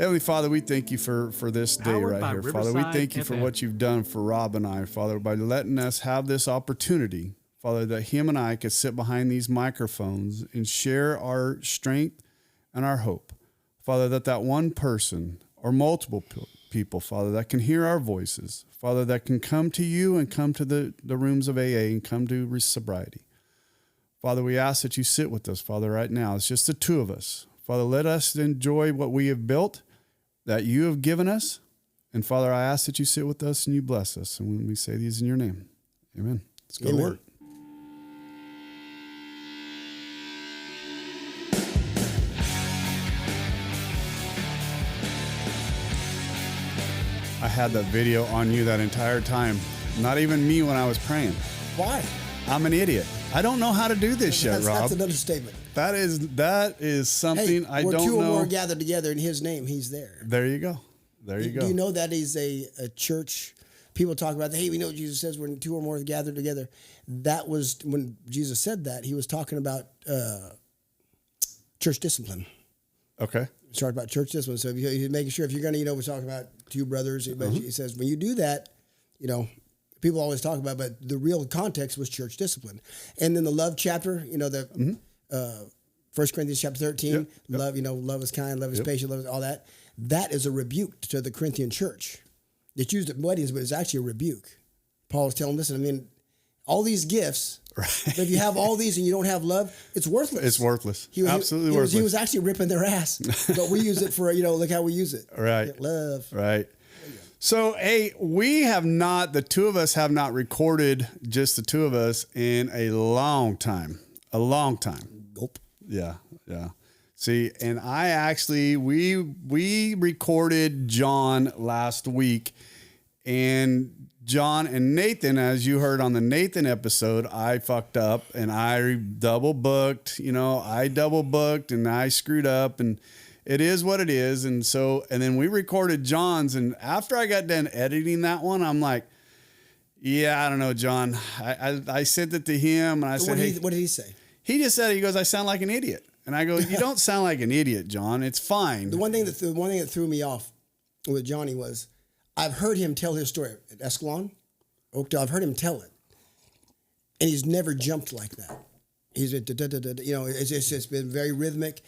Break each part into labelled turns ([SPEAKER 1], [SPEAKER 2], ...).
[SPEAKER 1] Heavenly Father, we thank you for this day
[SPEAKER 2] Powered
[SPEAKER 1] right
[SPEAKER 2] by
[SPEAKER 1] here. Father, we
[SPEAKER 2] Riverside
[SPEAKER 1] thank you for
[SPEAKER 2] FM.
[SPEAKER 1] what you've done for Rob and I, Father, by letting us have this opportunity, Father, that him and I could sit behind these microphones and share our strength and our hope. Father, that one person or multiple people, Father, that can hear our voices, Father, that can come to you and come to the rooms of AA and come to sobriety. Father, we ask that you sit with us, Father, right now. It's just the two of us. Father, let us enjoy what we have built, that you have given us. And Father, I ask that you sit with us and you bless us. And when we say these in your name, amen. Let's go to work. I had that video on you that entire time. Not even me when I was praying.
[SPEAKER 3] Why?
[SPEAKER 1] I'm an idiot. I don't know how to do this shit, Rob.
[SPEAKER 3] That's another statement.
[SPEAKER 1] That is something I don't know.
[SPEAKER 3] Where two or more gathered together in his name, he's there.
[SPEAKER 1] There you go. There you go.
[SPEAKER 3] Do you know that is a church? People talk about, hey, we know what Jesus says when two or more gathered together. That was when Jesus said that. He was talking about church discipline.
[SPEAKER 1] Okay.
[SPEAKER 3] He's talking about church discipline. So he's making sure if you're going to, we're talking about two brothers. But he says when you do that, people always talk about, but the real context was church discipline. And then the love chapter, 1 Corinthians chapter 13, love, love is kind, love is patient, love is all that. That is a rebuke to the Corinthian church. It's used at weddings, but it's actually a rebuke. Paul is telling them, listen, all these gifts, right. But if you have all these and you don't have love, it's worthless.
[SPEAKER 1] It's worthless. Absolutely
[SPEAKER 3] worthless.
[SPEAKER 1] He
[SPEAKER 3] was actually ripping their ass, but we use it for, look how we use it.
[SPEAKER 1] Right.
[SPEAKER 3] Love.
[SPEAKER 1] Right. So, hey, the two of us have not recorded, just the two of us, in a long time. A long time.
[SPEAKER 3] Gulp.
[SPEAKER 1] Yeah. See, and we recorded John last week, and John and Nathan, as you heard on the Nathan episode, I fucked up and I double booked, and I screwed up, and it is what it is. And then we recorded John's, and after I got done editing that one, I'm like, yeah, I don't know, John. I sent it to him, and I said,
[SPEAKER 3] what did he say?
[SPEAKER 1] He just said, he goes, I sound like an idiot. And I go, you don't sound like an idiot, John. It's fine.
[SPEAKER 3] The one thing that threw me off with Johnny was I've heard him tell his story at Escalon, Oakdale. I've heard him tell it, and he's never jumped like that. He's it's been very rhythmic,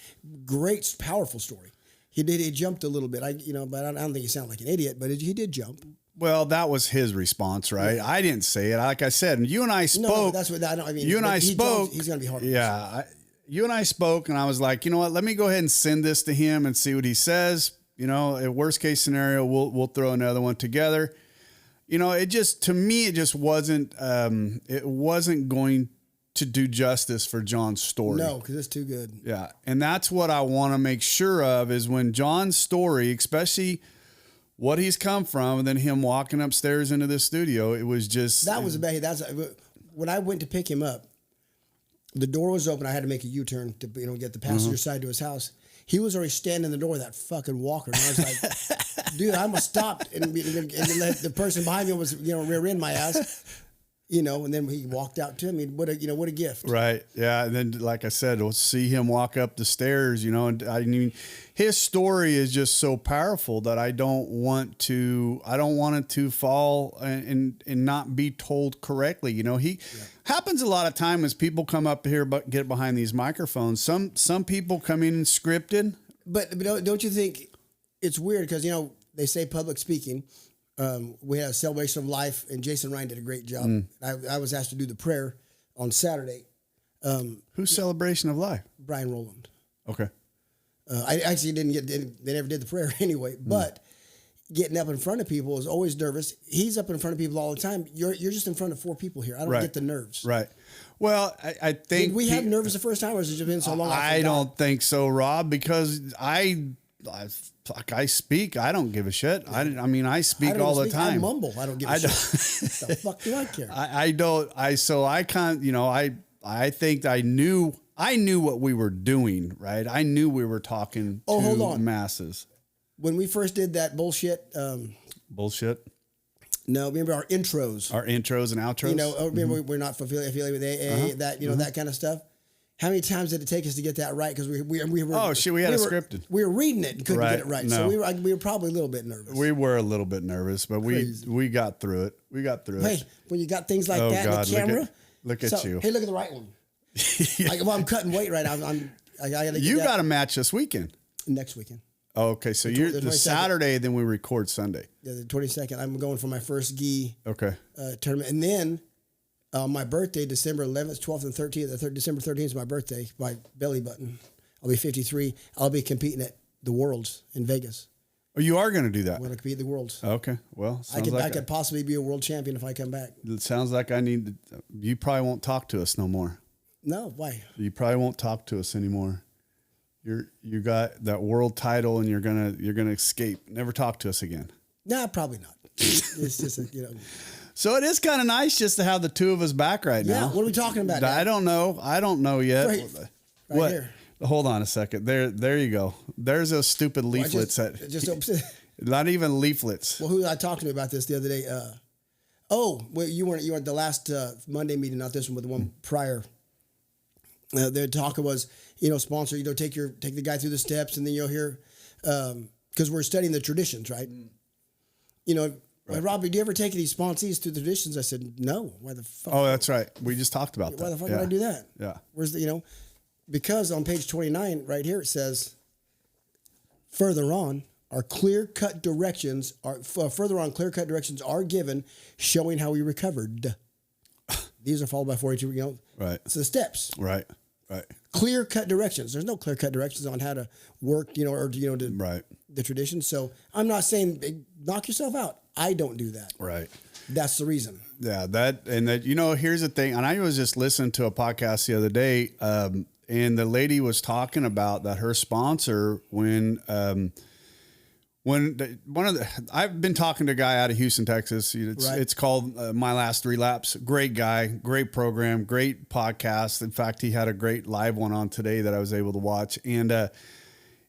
[SPEAKER 3] great, powerful story. He jumped a little bit. But I don't think he sounded like an idiot, but he did jump.
[SPEAKER 1] Well, that was his response, right? Yeah. I didn't say it. Like I said, and you and I spoke.
[SPEAKER 3] No, that's what I mean.
[SPEAKER 1] You and I spoke.
[SPEAKER 3] He's going to be hard.
[SPEAKER 1] Yeah. You and I spoke, and I was like, you know what? Let me go ahead and send this to him and see what he says. A worst case scenario, we'll throw another one together. It just, to me, it just wasn't. It wasn't going to do justice for John's story.
[SPEAKER 3] No, because it's too good.
[SPEAKER 1] Yeah, and that's what I want to make sure of is when John's story, especially what he's come from, and then him walking upstairs into the studio, it was just
[SPEAKER 3] that was bad. When I went to pick him up. The door was open. I had to make a U-turn to get the passenger side to his house. He was already standing in the door with that fucking walker. And I was like, dude, I almost stopped and let the person behind me was, rear end my ass. And then he walked out to me. What a gift.
[SPEAKER 1] Right. Yeah. And then, like I said, we'll see him walk up the stairs, and I mean, his story is just so powerful that I don't want it to fall and not be told correctly. Happens a lot of time as people come up here, but get behind these microphones. Some people come in scripted,
[SPEAKER 3] but don't you think it's weird? Cause they say public speaking, we had a celebration of life, and Jason Ryan did a great job. I was asked to do the prayer on Saturday.
[SPEAKER 1] Whose celebration of life?
[SPEAKER 3] Brian Rowland.
[SPEAKER 1] Okay.
[SPEAKER 3] I actually they never did the prayer anyway, but getting up in front of people is always nervous. He's up in front of people all the time. You're just in front of 4 people here. I don't get the nerves.
[SPEAKER 1] Right. Well, I think...
[SPEAKER 3] Did we have nerves the first time, or has it just been so long?
[SPEAKER 1] I don't think so, Rob, because I speak. I don't give a shit. I speak all the time.
[SPEAKER 3] I mumble. I don't give a shit. The fuck do I care?
[SPEAKER 1] I don't. I can't. I think I knew what we were doing. Right. I knew we were talking to masses.
[SPEAKER 3] When we first did that bullshit.
[SPEAKER 1] Bullshit.
[SPEAKER 3] No, remember our intros.
[SPEAKER 1] Our intros and outros.
[SPEAKER 3] Remember we're not affiliated with AA. That that kind of stuff. How many times did it take us to get that right? Because we were.
[SPEAKER 1] Oh shit, we had it scripted.
[SPEAKER 3] We were reading it and couldn't
[SPEAKER 1] Right.
[SPEAKER 3] get it right.
[SPEAKER 1] No.
[SPEAKER 3] So we were probably a little bit nervous.
[SPEAKER 1] We were a little bit nervous, but we got through it. We got through
[SPEAKER 3] Hey,
[SPEAKER 1] it.
[SPEAKER 3] when you got things like
[SPEAKER 1] Oh,
[SPEAKER 3] that
[SPEAKER 1] God,
[SPEAKER 3] in the camera,
[SPEAKER 1] look at you.
[SPEAKER 3] Hey, look at the right one. I'm cutting weight right now. I gotta get
[SPEAKER 1] You
[SPEAKER 3] that
[SPEAKER 1] got a match this weekend.
[SPEAKER 3] next weekend.
[SPEAKER 1] Oh, okay, so you're the
[SPEAKER 3] 22nd.
[SPEAKER 1] Saturday, then we record Sunday.
[SPEAKER 3] Yeah, the 22nd. I'm going for my first gi
[SPEAKER 1] Okay.
[SPEAKER 3] tournament, and then my birthday, December 11th, 12th, and 13th. December 13th is my birthday. My belly button. I'll be 53. I'll be competing at the Worlds in Vegas.
[SPEAKER 1] Oh, you are going to do that?
[SPEAKER 3] I'm going to compete at the Worlds.
[SPEAKER 1] Okay. Well,
[SPEAKER 3] I could possibly be a world champion if I come back.
[SPEAKER 1] It sounds like I need to. You probably won't talk to us no more.
[SPEAKER 3] No, why?
[SPEAKER 1] You probably won't talk to us anymore. You got that world title, and you're gonna escape. Never talk to us again.
[SPEAKER 3] Nah, probably not. It's just
[SPEAKER 1] So it is kind of nice just to have the two of us back right now.
[SPEAKER 3] Yeah. What are we talking about?
[SPEAKER 1] I don't know. I don't know yet.
[SPEAKER 3] Right
[SPEAKER 1] What?
[SPEAKER 3] here.
[SPEAKER 1] Hold on a second. There you go. There's those stupid leaflets not even leaflets.
[SPEAKER 3] Well, who was I talking to about this the other day? Well, you weren't the last Monday meeting, not this one, but the one prior. Their talk was, sponsor, take the guy through the steps, and then you'll hear, because we're studying the traditions, right? Right. Robbie, do you ever take these sponsees through the traditions? I said, no. Why the fuck?
[SPEAKER 1] Oh, that's right. We just talked about that.
[SPEAKER 3] Why the fuck would I do that?
[SPEAKER 1] Yeah.
[SPEAKER 3] Where's because on page 29 right here, it says, further on, clear-cut directions are given showing how we recovered. These are followed by 42,
[SPEAKER 1] Right.
[SPEAKER 3] So the steps.
[SPEAKER 1] Right.
[SPEAKER 3] Clear-cut directions. There's no clear-cut directions on how to work,
[SPEAKER 1] Right.
[SPEAKER 3] the tradition. So I'm not saying knock yourself out. I don't do that.
[SPEAKER 1] Right.
[SPEAKER 3] That's the reason.
[SPEAKER 1] Yeah, here's the thing. And I was just listening to a podcast the other day, and the lady was talking about that her sponsor, I've been talking to a guy out of Houston, Texas. It's called My Last Relapse. Great guy, great program, great podcast. In fact, he had a great live one on today that I was able to watch. And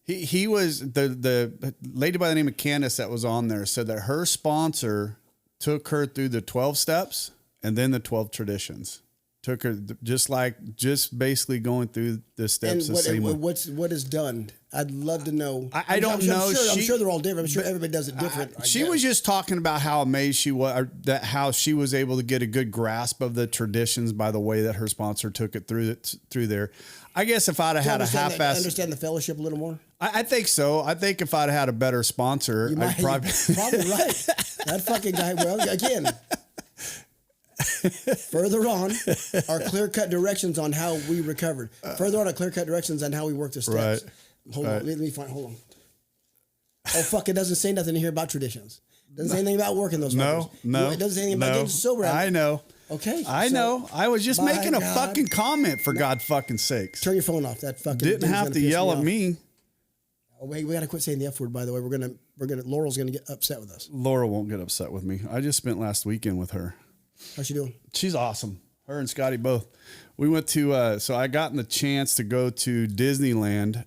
[SPEAKER 1] he was the lady by the name of Candace that was on there said that her sponsor took her through the 12 steps and then the 12 traditions. Took her just basically going through the steps the same way.
[SPEAKER 3] What is done? I'd love to know.
[SPEAKER 1] I don't know.
[SPEAKER 3] I'm sure they're all different. I'm sure everybody does it different.
[SPEAKER 1] She was just talking about how amazed she was, how she was able to get a good grasp of the traditions by the way that her sponsor took it through there. I guess if I'd have had a half-ass,
[SPEAKER 3] understand the fellowship a little more.
[SPEAKER 1] I think so. I think if I'd had a better sponsor, I'd probably
[SPEAKER 3] right. That fucking guy. Well, again. Further on are clear-cut directions on how we recovered. Further on are clear-cut directions on how we work the steps.
[SPEAKER 1] Right.
[SPEAKER 3] Hold on. Let me find. Hold on. Oh, fuck. It doesn't say nothing here about traditions. It doesn't say anything about working those
[SPEAKER 1] No.
[SPEAKER 3] It doesn't say anything about getting sober.
[SPEAKER 1] I know.
[SPEAKER 3] Okay.
[SPEAKER 1] I know. I was just making a fucking comment for God fucking sakes.
[SPEAKER 3] Turn your phone off. That fucking
[SPEAKER 1] Didn't have to yell at me.
[SPEAKER 3] Oh, wait, we got to quit saying the F word, by the way. Laurel's going to get upset with us.
[SPEAKER 1] Laura won't get upset with me. I just spent last weekend with her.
[SPEAKER 3] How's she doing?
[SPEAKER 1] She's awesome. Her and Scotty both. We went to, so I gotten the chance to go to Disneyland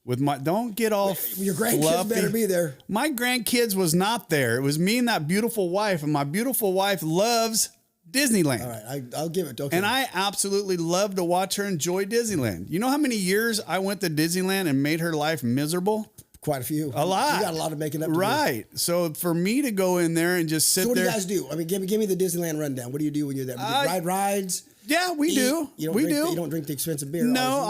[SPEAKER 1] with my, don't get all
[SPEAKER 3] your grandkids
[SPEAKER 1] fluffy.
[SPEAKER 3] better be there.
[SPEAKER 1] My grandkids was not there. It was me and that beautiful wife, and my beautiful wife loves Disneyland.
[SPEAKER 3] All right, I'll give it. Okay.
[SPEAKER 1] And I absolutely love to watch her enjoy Disneyland. You know how many years I went to Disneyland and made her life miserable?
[SPEAKER 3] Quite a few.
[SPEAKER 1] A lot.
[SPEAKER 3] You got a lot of making up to
[SPEAKER 1] Right. Do. So for me to go in there and just sit there. So
[SPEAKER 3] what do you guys do? I mean, give me the Disneyland rundown. What do you do when you're there? Ride rides?
[SPEAKER 1] Yeah, we do.
[SPEAKER 3] You don't drink the expensive beer.
[SPEAKER 1] No,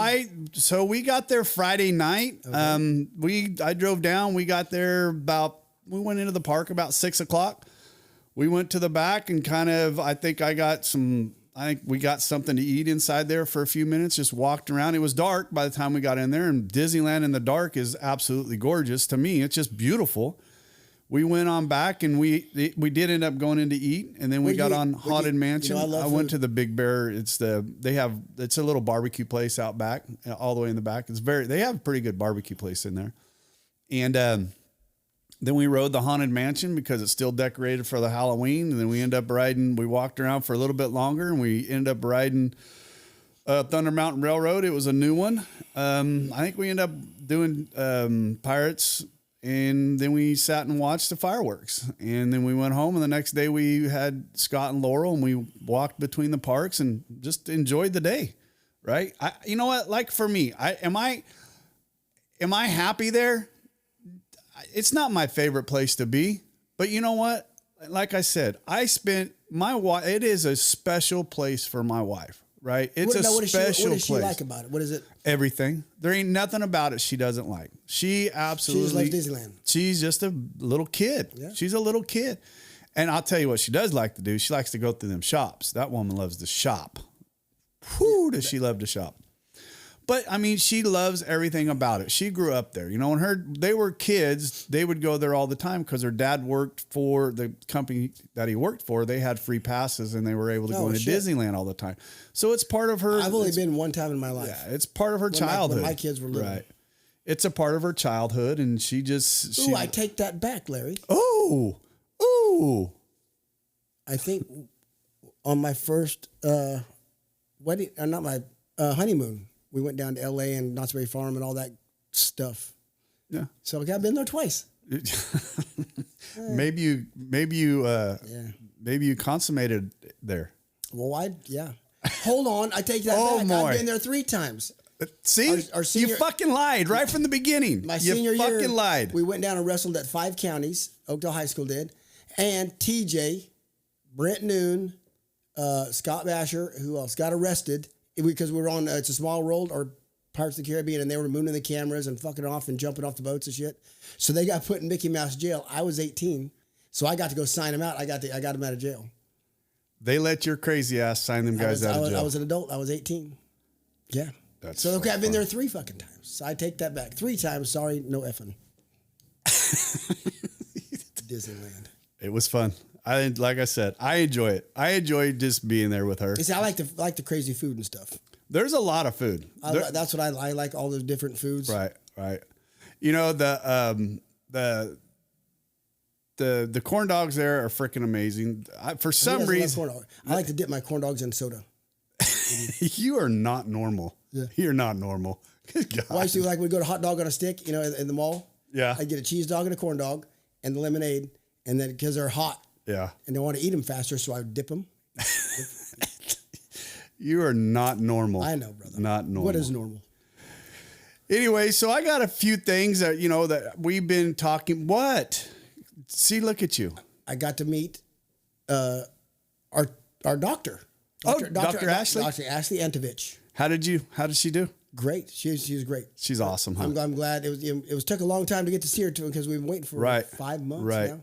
[SPEAKER 1] so we got there Friday night. Okay. I drove down. We got there we went into the park about 6:00. We went to the back and I think we got something to eat inside there for a few minutes, just walked around. It was dark by the time we got in there, and Disneyland in the dark is absolutely gorgeous. To me, it's just beautiful. We went on back and we did end up going in to eat, and then we got on Haunted Mansion. I went to the Big Bear. It's a little barbecue place out back, all the way in the back. They have a pretty good barbecue place in there. And then we rode the Haunted Mansion because it's still decorated for the Halloween. And then we walked around for a little bit longer, and we ended up riding Thunder Mountain Railroad. It was a new one. I think we ended up doing Pirates, and then we sat and watched the fireworks. And then we went home, and the next day we had Scott and Laurel, and we walked between the parks and just enjoyed the day. right? You know what? Like for me, am I happy there? It's not my favorite place to be, but you know what? Like I said, my wife. It is a special place for my wife, right? It's a special place.
[SPEAKER 3] What does she like about it? What is it?
[SPEAKER 1] Everything. There ain't nothing about it she doesn't like. She absolutely.
[SPEAKER 3] She just loves Disneyland.
[SPEAKER 1] She's just a little kid. Yeah. She's a little kid. And I'll tell you what she does like to do. She likes to go through them shops. That woman loves to shop. Whoo, does she love to shop. But I mean, she loves everything about it. She grew up there. You know, when they were kids, they would go there all the time because her dad worked for the company that he worked for. They had free passes and they were able to go into Disneyland all the time. So it's part of her.
[SPEAKER 3] I've only been one time in my life.
[SPEAKER 1] Yeah, it's part of her childhood.
[SPEAKER 3] When my kids were little.
[SPEAKER 1] Right. It's a part of her childhood, and she just.
[SPEAKER 3] Ooh, I take that back, Larry.
[SPEAKER 1] Ooh.
[SPEAKER 3] I think on my first wedding, not my honeymoon, we went down to L.A. and Knott's Berry Farm and all that stuff.
[SPEAKER 1] Yeah.
[SPEAKER 3] So I've been there twice.
[SPEAKER 1] Maybe you consummated there.
[SPEAKER 3] Well, Hold on, I take that back.
[SPEAKER 1] Boy.
[SPEAKER 3] I've been there 3 times.
[SPEAKER 1] See,
[SPEAKER 3] our senior,
[SPEAKER 1] you fucking lied right from the beginning.
[SPEAKER 3] My senior
[SPEAKER 1] you fucking
[SPEAKER 3] year,
[SPEAKER 1] lied.
[SPEAKER 3] We went down and wrestled at 5 counties. Oakdale High School did. And TJ, Brent Noon, Scott Basher, who else got arrested because we were on It's a Small World or Pirates of the Caribbean, and they were mooning the cameras and fucking off and jumping off the boats and shit. So they got put in Mickey Mouse jail. I was 18, so I got to go sign them out. I got them out of jail.
[SPEAKER 1] They let your crazy ass sign them guys out of jail.
[SPEAKER 3] I was an adult. I was 18. Yeah.
[SPEAKER 1] That's
[SPEAKER 3] so okay, I've been there 3 fucking times. So I take that back. 3 times. Sorry, no effing. Disneyland.
[SPEAKER 1] It was fun. Like I said, I enjoy it. I enjoy just being there with her.
[SPEAKER 3] See, I like the crazy food and stuff.
[SPEAKER 1] There's a lot of food.
[SPEAKER 3] That's what I like. All those different foods.
[SPEAKER 1] Right. You know the corn dogs there are freaking amazing. For some reason,
[SPEAKER 3] I like to dip my corn dogs in soda.
[SPEAKER 1] You are not normal.
[SPEAKER 3] Yeah.
[SPEAKER 1] You're not normal. Good God.
[SPEAKER 3] Well, I used to we'd go to hot dog on a stick, in the mall.
[SPEAKER 1] Yeah.
[SPEAKER 3] I'd get a cheese dog and a corn dog and the lemonade, and then because they're hot.
[SPEAKER 1] Yeah.
[SPEAKER 3] And they want to eat them faster, so I would dip them.
[SPEAKER 1] You are not normal.
[SPEAKER 3] I know, brother.
[SPEAKER 1] Not normal.
[SPEAKER 3] What is normal?
[SPEAKER 1] Anyway, so I got a few things that, that we've been talking. What? See, look at you.
[SPEAKER 3] I got to meet our doctor.
[SPEAKER 1] Dr. Ashley?
[SPEAKER 3] Dr. Ashley Antovich.
[SPEAKER 1] How did she do?
[SPEAKER 3] Great. She was great.
[SPEAKER 1] She's awesome, huh?
[SPEAKER 3] I'm glad. It took a long time to get to see her because we've been waiting for 5 months now.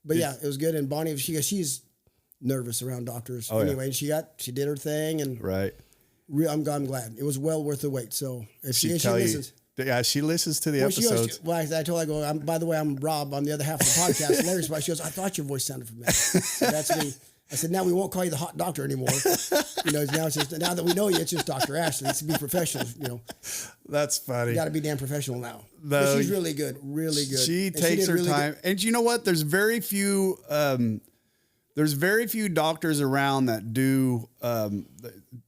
[SPEAKER 3] But yeah, it was good. And Bonnie, she's nervous around doctors. Anyway, she did her thing, and I'm glad. It was well worth the wait. So if she listens.
[SPEAKER 1] Yeah, she listens to the episodes.
[SPEAKER 3] I told her, by the way, I'm Rob. I'm the other half of the podcast. Larry's wife. She goes, I thought your voice sounded familiar. So that's me. I said, now we won't call you the hot doctor anymore. Now it's just, now that we know you, it's just Dr. Ashley. It's to be professional,
[SPEAKER 1] That's funny.
[SPEAKER 3] You got to be damn professional now. But she's really good, really good.
[SPEAKER 1] She takes her time. Good. And you know what? There's very few doctors around that do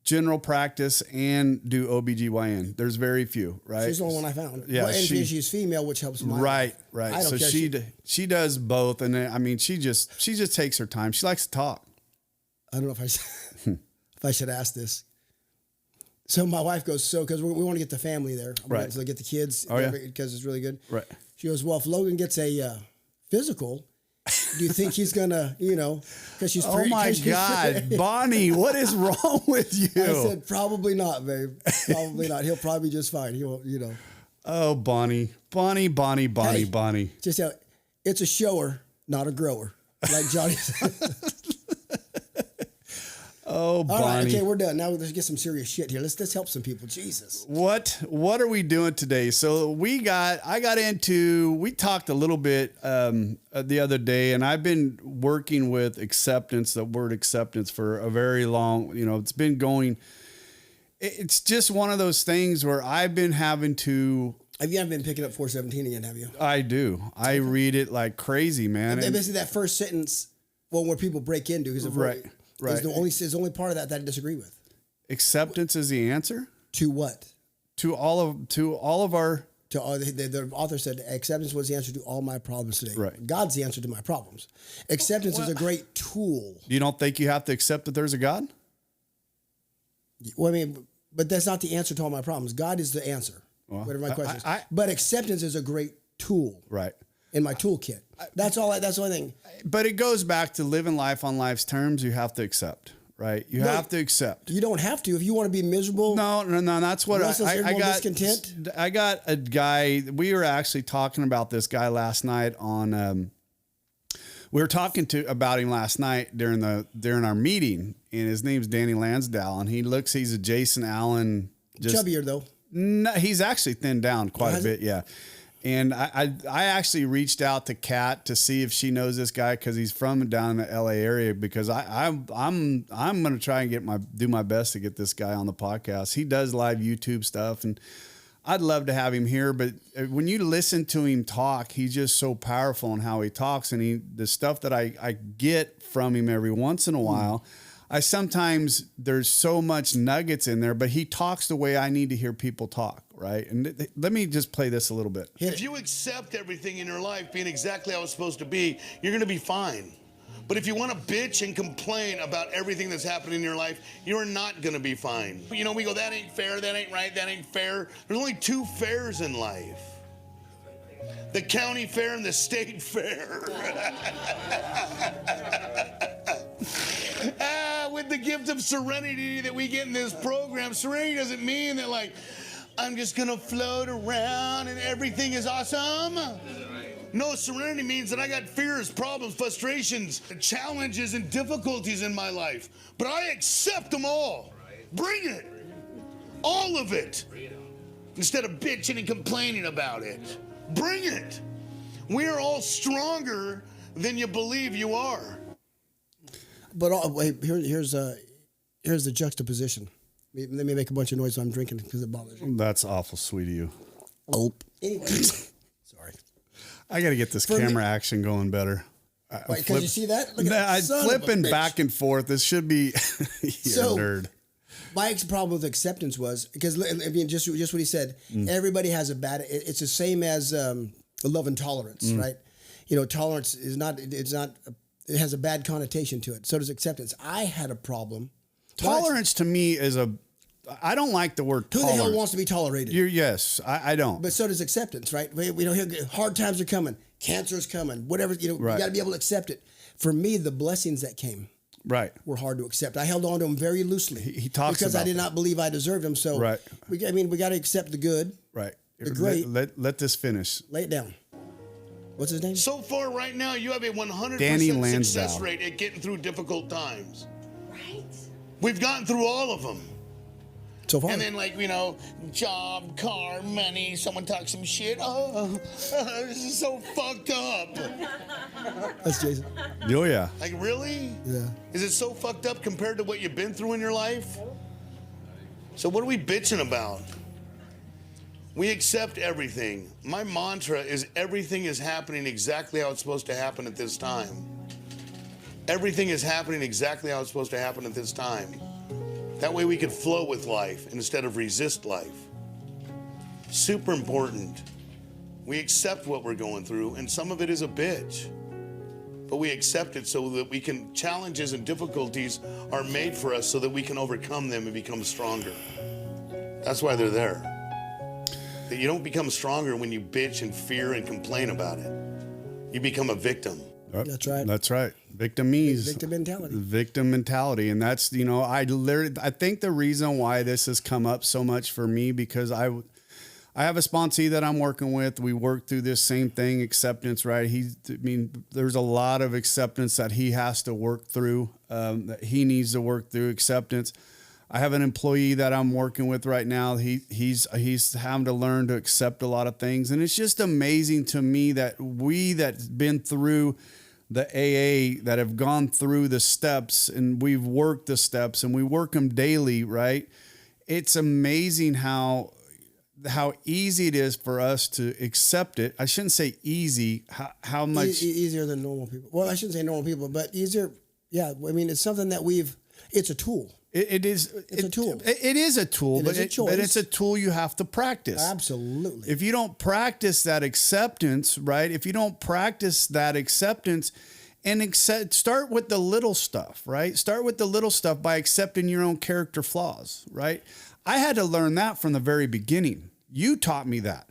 [SPEAKER 1] general practice and do OBGYN. There's very few, right?
[SPEAKER 3] She's the only one I found.
[SPEAKER 1] Yeah,
[SPEAKER 3] and she's female, which helps my
[SPEAKER 1] life.
[SPEAKER 3] Right.
[SPEAKER 1] I don't care. She does both, and I mean, she just takes her time. She likes to talk.
[SPEAKER 3] I don't know if I should ask this. So my wife goes, because we want to get the family there, right? So get the kids, because it's really good,
[SPEAKER 1] right?
[SPEAKER 3] She goes, well, if Logan gets a physical, do you think he's gonna, because she's
[SPEAKER 1] oh my God, Bonnie, what is wrong with you?
[SPEAKER 3] I said, probably not, babe. Probably not. He'll probably be just fine. He'll,
[SPEAKER 1] Oh, Bonnie. Bonnie.
[SPEAKER 3] Just it's a shower, not a grower, like Johnny said.
[SPEAKER 1] Oh, Bonnie.
[SPEAKER 3] All right, okay, we're done. Now let's get some serious shit here. Let's help some people. Jesus.
[SPEAKER 1] What are we doing today? So we talked a little bit the other day, and I've been working with acceptance, the word acceptance, for a very long, it's been going. It's just one of those things where I've been having to.
[SPEAKER 3] You haven't been picking up 417 again, have you?
[SPEAKER 1] I do. I read it like crazy, man.
[SPEAKER 3] And basically that first sentence, where people break into, because
[SPEAKER 1] right.
[SPEAKER 3] Is the only part of that I disagree with.
[SPEAKER 1] Acceptance is the answer
[SPEAKER 3] to what?
[SPEAKER 1] To all of our.
[SPEAKER 3] The author said acceptance was the answer to all my problems today.
[SPEAKER 1] Right.
[SPEAKER 3] God's the answer to my problems. Acceptance is a great tool.
[SPEAKER 1] You don't think you have to accept that there's a God?
[SPEAKER 3] Well, I mean, But that's not the answer to all my problems. God is the answer.
[SPEAKER 1] Well,
[SPEAKER 3] whatever my question is. But acceptance is a great tool.
[SPEAKER 1] Right.
[SPEAKER 3] In my toolkit. That's the only thing.
[SPEAKER 1] But it goes back to living life on life's terms. You have to accept, right? You have to accept.
[SPEAKER 3] You don't have to. If you want to be miserable.
[SPEAKER 1] No. That's what I got.
[SPEAKER 3] Discontent.
[SPEAKER 1] I got a guy. We were actually talking about this guy last night on. We were talking about him last night during our meeting, and his name's Danny Lansdowne, and he's a Jason Allen.
[SPEAKER 3] Chubbier though.
[SPEAKER 1] No, he's actually thinned down quite a bit. Yeah. And I actually reached out to Kat to see if she knows this guy, because he's from down in the LA area, because I'm going to try and do my best to get this guy on the podcast. He does live YouTube stuff, and I'd love to have him here. But when you listen to him talk, he's just so powerful in how he talks, and the stuff that I get from him every once in a while. Sometimes there's so much nuggets in there, but he talks the way I need to hear people talk, right? And let me just play this a little bit.
[SPEAKER 2] If you accept everything in your life being exactly how it's supposed to be, you're going to be fine. But if you want to bitch and complain about everything that's happening in your life, you're not going to be fine. You know, we go, that ain't fair, that ain't right, that ain't fair. There's only two fairs in life. The county fair and the state fair. With the gift of serenity that we get in this program, serenity doesn't mean that, like, I'm just going to float around and everything is awesome. No, serenity means that I got fears, problems, frustrations, challenges, and difficulties in my life. But I accept them all. Bring it. All of it. Instead of bitching and complaining about it. Bring it. We are all stronger than you believe you are.
[SPEAKER 3] But here's the juxtaposition. Let me make a bunch of noise while I'm drinking because it bothers me.
[SPEAKER 1] That's awful sweet of you.
[SPEAKER 3] Oh. Anyway. Sorry.
[SPEAKER 1] I got to get this camera action going better.
[SPEAKER 3] Because you see that? Look at
[SPEAKER 1] I'm flipping back and forth. This should be you're a nerd.
[SPEAKER 3] My problem with acceptance was, because I mean, just what he said, everybody has a bad, it's the same as love and tolerance, right? You know, tolerance is not, it has a bad connotation to it. So does acceptance. I had a problem.
[SPEAKER 1] Tolerance to me is I don't like the word tolerance.
[SPEAKER 3] Who the hell wants to be tolerated?
[SPEAKER 1] Yes, I don't.
[SPEAKER 3] But so does acceptance, right? We don't hear hard times are coming, cancer's coming, whatever, you know, you got to be able to accept it. For me, the blessings that came were hard to accept. I held on to them very loosely.
[SPEAKER 1] He talks
[SPEAKER 3] because
[SPEAKER 1] about
[SPEAKER 3] I did not believe I deserved them. So we got to accept the good.
[SPEAKER 1] Right.
[SPEAKER 3] The great.
[SPEAKER 1] Let this finish.
[SPEAKER 3] Lay it down. What's his name?
[SPEAKER 2] So far right now, you have a 100% success rate at getting through difficult times.
[SPEAKER 4] Right.
[SPEAKER 2] We've gotten through all of them.
[SPEAKER 3] So far.
[SPEAKER 2] And then, like, you know, job, car, money, someone talks some shit. Oh, this is so fucked up.
[SPEAKER 3] That's Jason.
[SPEAKER 1] Oh, yeah.
[SPEAKER 2] Like, really?
[SPEAKER 3] Yeah.
[SPEAKER 2] Is it so fucked up compared to what you've been through in your life? So what are we bitching about? We accept everything. My mantra is everything is happening exactly how it's supposed to happen at this time. Everything is happening exactly how it's supposed to happen at this time. That way we could flow with life instead of resist life. Super important. We accept what we're going through, and some of it is a bitch. But we accept it so that we can, challenges and difficulties are made for us so that we can overcome them and become stronger. That's why they're there. That you don't become stronger when you bitch and fear and complain about it. You become a victim.
[SPEAKER 3] That's right.
[SPEAKER 1] That's right. Victimese.
[SPEAKER 3] Victim mentality.
[SPEAKER 1] Victim mentality. And that's, you know, I think the reason why this has come up so much for me, because I have a sponsee that I'm working with. We work through this same thing, acceptance, right? There's a lot of acceptance that he has to work through, that he needs to work through acceptance. I have an employee that I'm working with right now. He's having to learn to accept a lot of things. And it's just amazing to me that we that's been through the AA, that have gone through the steps, and we've worked the steps and we work them daily, right? It's amazing how easy it is for us to accept it. I shouldn't say easy, how much
[SPEAKER 3] easier than normal people. Well, I shouldn't say normal people, but easier. Yeah. I mean, it's something that it's a tool.
[SPEAKER 1] It is.
[SPEAKER 3] It's a tool.
[SPEAKER 1] It is a tool, but it's a tool you have to practice.
[SPEAKER 3] Absolutely.
[SPEAKER 1] If you don't practice that acceptance, right? If you don't practice that acceptance and start with the little stuff, right? Start with the little stuff by accepting your own character flaws, right? I had to learn that from the very beginning. You taught me that.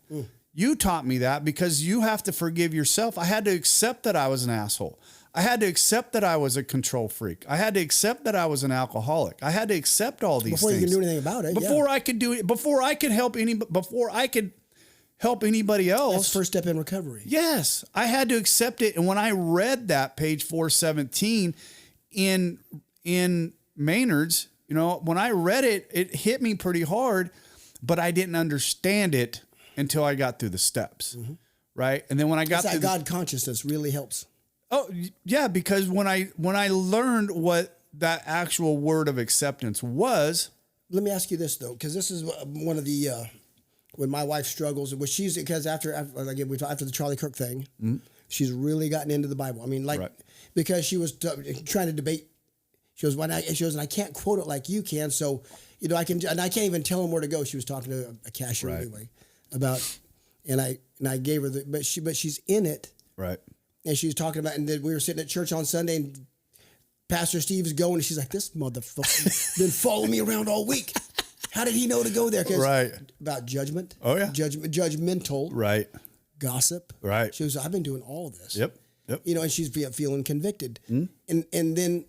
[SPEAKER 1] You taught me that because you have to forgive yourself. I had to accept that I was an asshole. I had to accept that I was a control freak. I had to accept that I was an alcoholic. I had to accept all these
[SPEAKER 3] before
[SPEAKER 1] things.
[SPEAKER 3] You can do anything about it.
[SPEAKER 1] Before I could do it, before I could help anybody else.
[SPEAKER 3] That's the first step in recovery.
[SPEAKER 1] Yes, I had to accept it. And when I read that page 417 in Maynard's, when I read it, it hit me pretty hard, but I didn't understand it until I got through the steps. Right. And then when I got
[SPEAKER 3] that God consciousness really helps.
[SPEAKER 1] Oh yeah. Because when I learned what that actual word of acceptance was.
[SPEAKER 3] Let me ask you this though, because this is one of the, when my wife struggles, because after the Charlie Kirk thing, she's really gotten into the Bible. I mean, because she was trying to debate. She goes, and I can't quote it like you can. So, I can't even tell him where to go. She was talking to a cashier anyway and I gave her but she's in it.
[SPEAKER 1] Right. And
[SPEAKER 3] she's talking about, and then we were sitting at church on Sunday and Pastor Steve's going and she's like, this motherfucker been following me around all week. How did he know to go there?
[SPEAKER 1] Right.
[SPEAKER 3] About judgment.
[SPEAKER 1] Oh yeah.
[SPEAKER 3] Judgmental.
[SPEAKER 1] Right.
[SPEAKER 3] Gossip.
[SPEAKER 1] Right.
[SPEAKER 3] She goes, I've been doing all this.
[SPEAKER 1] Yep.
[SPEAKER 3] And she's feeling convicted. And then,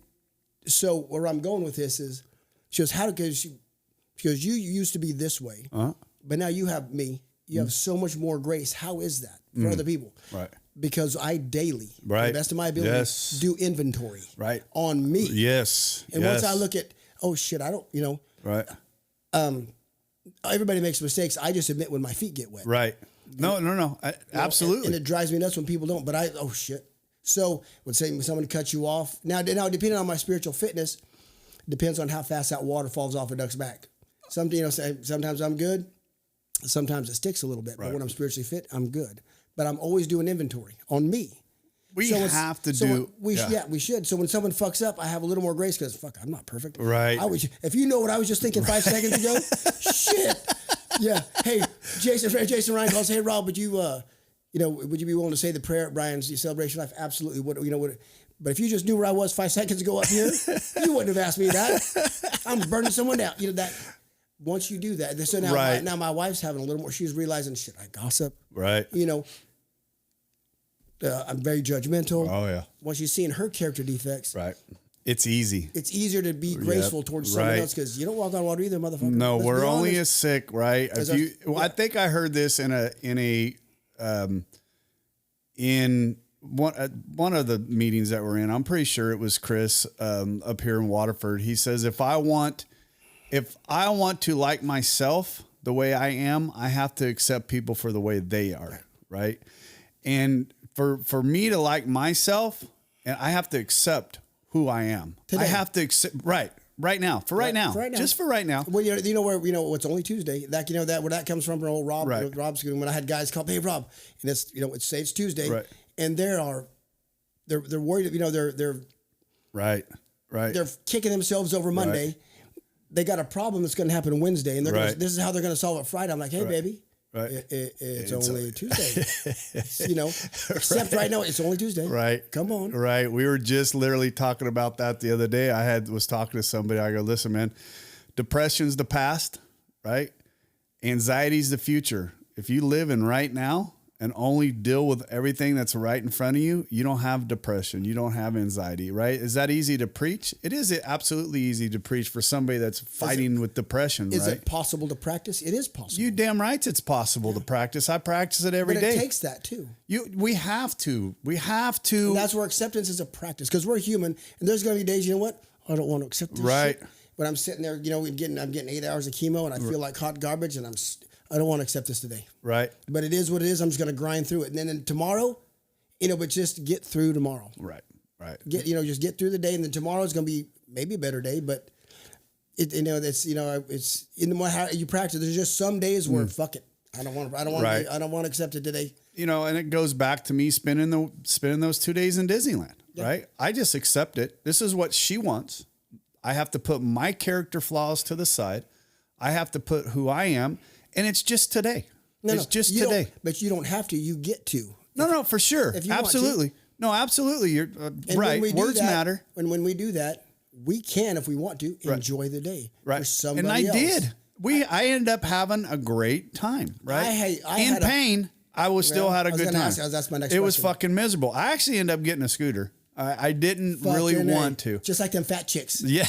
[SPEAKER 3] so where I'm going with this is, she goes, she goes, you used to be this way, but now you have me. You have so much more grace. How is that for other people?
[SPEAKER 1] Right.
[SPEAKER 3] Because I daily, to the best of my ability, do inventory on me.
[SPEAKER 1] Yes.
[SPEAKER 3] And once I look at, oh shit, I don't,
[SPEAKER 1] Right.
[SPEAKER 3] Everybody makes mistakes. I just admit when my feet get wet.
[SPEAKER 1] Right. No. Absolutely.
[SPEAKER 3] And it drives me nuts when people don't, but oh shit. So when someone cuts you off, now depending on my spiritual fitness, depends on how fast that water falls off a duck's back. Sometimes I'm good. Sometimes it sticks a little bit, but when I'm spiritually fit, I'm good. But I'm always doing inventory on me.
[SPEAKER 1] We have to do.
[SPEAKER 3] We should. So when someone fucks up, I have a little more grace because I'm not perfect.
[SPEAKER 1] Right.
[SPEAKER 3] If you know what I was just thinking 5 seconds ago, shit. Yeah. Hey, Jason Ryan calls. Hey, Rob, would you would you be willing to say the prayer at Brian's celebration life? Absolutely. What? But if you just knew where I was 5 seconds ago up here, you wouldn't have asked me that. I'm burning someone down. That. Once you do that, so now my wife's having a little more. She's realizing, shit, I gossip.
[SPEAKER 1] Right.
[SPEAKER 3] I'm very judgmental.
[SPEAKER 1] Oh yeah.
[SPEAKER 3] Once she's seeing her character defects.
[SPEAKER 1] Right. It's easy.
[SPEAKER 3] It's easier to be graceful towards someone else because you don't walk on water either, motherfucker.
[SPEAKER 1] No, we're only
[SPEAKER 3] honest.
[SPEAKER 1] as sick, right? I think I heard this in one of the meetings that we're in. I'm pretty sure it was Chris up here in Waterford. He says, if I want to like myself the way I am, I have to accept people for the way they are, right? And for me to like myself, and I have to accept who I am. Today. I have to accept right now, just for right now.
[SPEAKER 3] Well, it's only Tuesday. That where that comes from old Rob.
[SPEAKER 1] Right.
[SPEAKER 3] Rob's when I had guys call, hey Rob, and it's Tuesday,
[SPEAKER 1] right.
[SPEAKER 3] And they're worried. They're
[SPEAKER 1] right.
[SPEAKER 3] They're kicking themselves over Monday. Right. They got a problem that's going to happen Wednesday, and this is how they're going to solve it Friday. I'm like, hey, baby, it's only Tuesday. Except right now, it's only Tuesday.
[SPEAKER 1] Right.
[SPEAKER 3] Come on.
[SPEAKER 1] Right. We were just literally talking about that the other day. Was talking to somebody. I go, listen, man, depression's the past, right? Anxiety's the future. If you live in right now and only deal with everything that's right in front of you, you don't have depression. You don't have anxiety, right? Is that easy to preach? It is absolutely easy to preach for somebody that's fighting with depression,
[SPEAKER 3] Is
[SPEAKER 1] right?
[SPEAKER 3] it possible to practice? It is possible.
[SPEAKER 1] You damn right it's possible to practice. I practice it every day.
[SPEAKER 3] But it takes that too.
[SPEAKER 1] We have to.
[SPEAKER 3] And that's where acceptance is a practice because we're human and there's going to be days, you know what? I don't want to accept this shit. But I'm sitting there, I'm getting 8 hours of chemo and I feel like hot garbage and I don't want to accept this today. Right. But it is what it is. I'm just going to grind through it. And then tomorrow, but just get through tomorrow. Right. Just get through the day. And then tomorrow is going to be maybe a better day. But, it's in the more how you practice. There's just some days where, fuck it. I don't want to accept it today. And it goes back to me spending those 2 days in Disneyland. Yeah. Right. I just accept it. This is what she wants. I have to put my character flaws to the side. I have to put who I am. And it's just today. It's just today. But you don't have to. You get to. No, for sure. Absolutely. No, absolutely. You're right. Words matter. And when we do that, we can, if we want to, enjoy the day. Right. For somebody else.
[SPEAKER 1] I ended up having a great time, right?
[SPEAKER 3] I
[SPEAKER 1] in
[SPEAKER 3] had
[SPEAKER 1] pain, I was still had a good time.
[SPEAKER 3] That's my next
[SPEAKER 1] It was
[SPEAKER 3] question.
[SPEAKER 1] fucking miserable. I actually ended up getting a scooter. I didn't really
[SPEAKER 3] Fucking
[SPEAKER 1] want to.
[SPEAKER 3] Just like them fat chicks.
[SPEAKER 1] Yeah.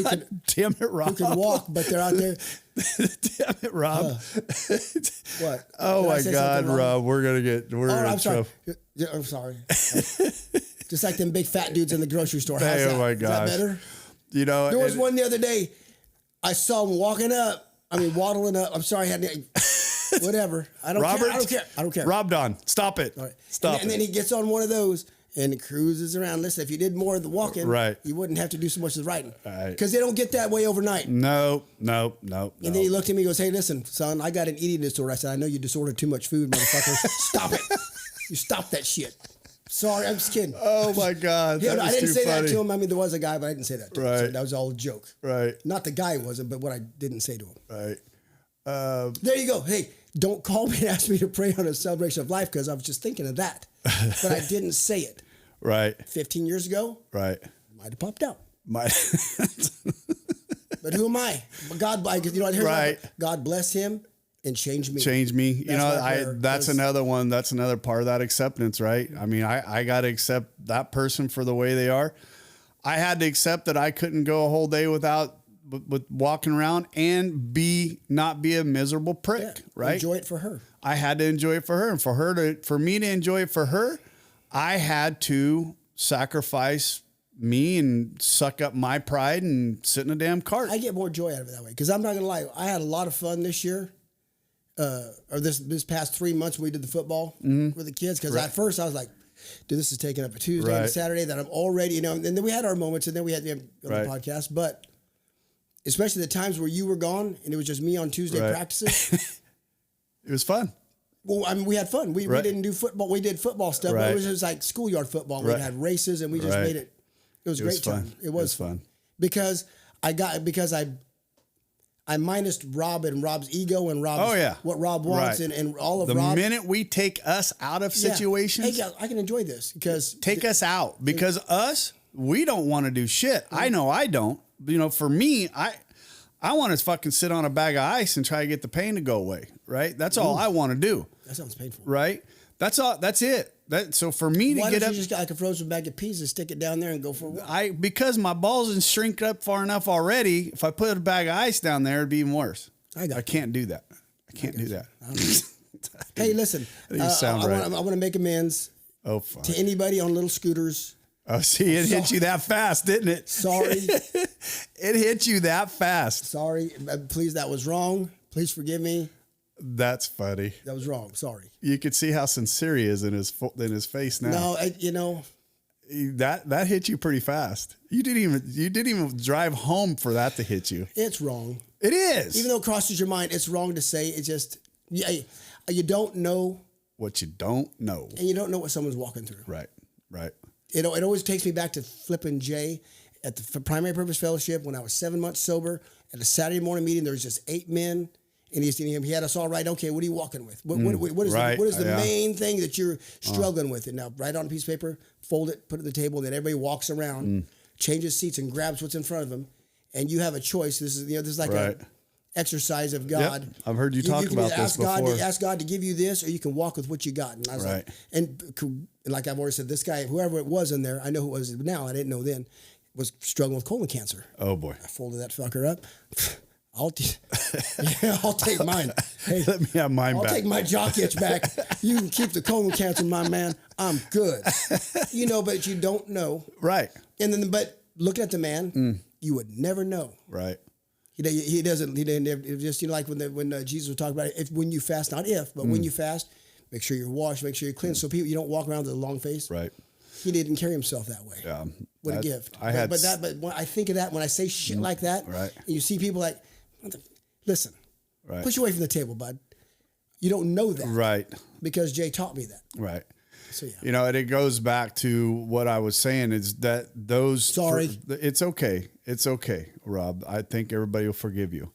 [SPEAKER 1] God damn it, Rob.
[SPEAKER 3] Who can walk, but they're out there.
[SPEAKER 1] Damn it, Rob.
[SPEAKER 3] What?
[SPEAKER 1] Oh, my God, Rob. We're going to get...
[SPEAKER 3] I'm sorry. I'm sorry. Just like them big fat dudes in the grocery store. How's that?
[SPEAKER 1] my
[SPEAKER 3] Is that
[SPEAKER 1] gosh.
[SPEAKER 3] better?
[SPEAKER 1] You know...
[SPEAKER 3] There was one the other day. I saw him waddling up. I'm sorry. Whatever. I don't care. I don't care.
[SPEAKER 1] Rob Don, stop it.
[SPEAKER 3] All right.
[SPEAKER 1] Stop
[SPEAKER 3] and then he gets on one of those and cruises around. Listen, if you did more of the walking,
[SPEAKER 1] right,
[SPEAKER 3] you wouldn't have to do so much of the writing.
[SPEAKER 1] Right.
[SPEAKER 3] Because they don't get that way overnight.
[SPEAKER 1] No.
[SPEAKER 3] And then he looked at me and goes, hey, listen, son, I got an eating disorder. I said, I know you disordered too much food, motherfucker. Stop it. You stop that shit. Sorry, I'm just kidding.
[SPEAKER 1] Oh, my God.
[SPEAKER 3] Yeah, I didn't say
[SPEAKER 1] funny.
[SPEAKER 3] that to him. I mean, there was a guy, but I didn't say that to him.
[SPEAKER 1] Right.
[SPEAKER 3] So that was all a joke.
[SPEAKER 1] Right.
[SPEAKER 3] Not the guy wasn't, but what I didn't say to him.
[SPEAKER 1] Right.
[SPEAKER 3] There you go. Hey, don't call me and ask me to pray on a celebration of life because I was just thinking of that. But I didn't say it.
[SPEAKER 1] Right.
[SPEAKER 3] 15 years ago,
[SPEAKER 1] right,
[SPEAKER 3] might have popped out.
[SPEAKER 1] But
[SPEAKER 3] who am I? God, I heard
[SPEAKER 1] right.
[SPEAKER 3] God bless him and change me.
[SPEAKER 1] Change me. That's another one. That's another part of that acceptance, right? I mean, I got to accept that person for the way they are. I had to accept that I couldn't go a whole day without with walking around and not be a miserable prick, right?
[SPEAKER 3] Enjoy it for her.
[SPEAKER 1] I had to enjoy it for her, and for me to enjoy it for her, I had to sacrifice me and suck up my pride and sit in a damn cart.
[SPEAKER 3] I get more joy out of it that way because I'm not gonna lie. I had a lot of fun this year, or this past 3 months when we did the football with the kids. Because at first I was like, dude, this is taking up a Tuesday and a Saturday that I'm already, and then we had our moments, and then we had the other podcast, but. Especially the times where you were gone and it was just me on Tuesday practices.
[SPEAKER 1] It was fun.
[SPEAKER 3] Well, I mean, we had fun. We didn't do football. We did football stuff, but it was just like schoolyard football. We had races and we just made it. It was a great time. It was fun. Because I minused Rob and Rob's ego and Rob's what Rob wants and all of Rob.
[SPEAKER 1] The minute we take us out of situations.
[SPEAKER 3] Hey, I can enjoy this because.
[SPEAKER 1] Take us out because we don't want to do shit. I know I don't. For me, I want to fucking sit on a bag of ice and try to get the pain to go away, right? That's all I want to do.
[SPEAKER 3] That sounds painful.
[SPEAKER 1] Right? That's all. That's it. So for me to
[SPEAKER 3] Why
[SPEAKER 1] get
[SPEAKER 3] don't
[SPEAKER 1] up,
[SPEAKER 3] you just get like a frozen bag of peas and stick it down there and go for a walk?
[SPEAKER 1] Because my balls didn't shrink up far enough already. If I put a bag of ice down there, it'd be even worse. I can't do that. I can't do that.
[SPEAKER 3] Hey, listen. I want to make amends to anybody on little scooters.
[SPEAKER 1] Oh, see, it hit you that fast, didn't it?
[SPEAKER 3] Sorry.
[SPEAKER 1] It hit you that fast.
[SPEAKER 3] Sorry. Please, that was wrong. Please forgive me.
[SPEAKER 1] That's funny.
[SPEAKER 3] That was wrong. Sorry.
[SPEAKER 1] You could see how sincere he is in his face now.
[SPEAKER 3] No,
[SPEAKER 1] that hit you pretty fast. You didn't even drive home for that to hit you.
[SPEAKER 3] It's wrong.
[SPEAKER 1] It is.
[SPEAKER 3] Even though it crosses your mind, it's wrong to say. It's just you don't know
[SPEAKER 1] what you don't know,
[SPEAKER 3] and you don't know what someone's walking through.
[SPEAKER 1] Right.
[SPEAKER 3] It always takes me back to flipping Jay at the Primary Purpose Fellowship when I was 7 months sober. At a Saturday morning meeting, there was just 8 men, and he had us all write. Okay, what are you walking with? What is the main thing that you're struggling with? And now write on a piece of paper, fold it, put it on the table, and then everybody walks around, changes seats, and grabs what's in front of them, and you have a choice. This is like a exercise of God.
[SPEAKER 1] Yep. I've heard you talk about this before.
[SPEAKER 3] Ask God to give you this, or you can walk with what you got. And I was like, and like I've already said, this guy, whoever it was in there, I know who it was now. I didn't know then, was struggling with colon cancer.
[SPEAKER 1] Oh boy!
[SPEAKER 3] I folded that fucker up. I'll take mine. Hey,
[SPEAKER 1] let me have mine back.
[SPEAKER 3] I'll take my jock itch back. You can keep the colon cancer, my man. I'm good. But you don't know.
[SPEAKER 1] Right.
[SPEAKER 3] And then, but looking at the man, you would never know.
[SPEAKER 1] Right.
[SPEAKER 3] He doesn't. He didn't. Just like when Jesus was talking about it. When you fast, not if, but when you fast, make sure you're washed, make sure you're clean, so you don't walk around with a long face.
[SPEAKER 1] Right.
[SPEAKER 3] He didn't carry himself that way.
[SPEAKER 1] Yeah.
[SPEAKER 3] What a gift. But when I think of that, when I say shit like that,
[SPEAKER 1] right.
[SPEAKER 3] And you see people like, listen,
[SPEAKER 1] right.
[SPEAKER 3] Push away from the table, bud. You don't know that,
[SPEAKER 1] right?
[SPEAKER 3] Because Jay taught me that,
[SPEAKER 1] right?
[SPEAKER 3] So yeah,
[SPEAKER 1] and it goes back to what I was saying is that those.
[SPEAKER 3] Sorry,
[SPEAKER 1] it's okay. It's okay, Rob. I think everybody will forgive you.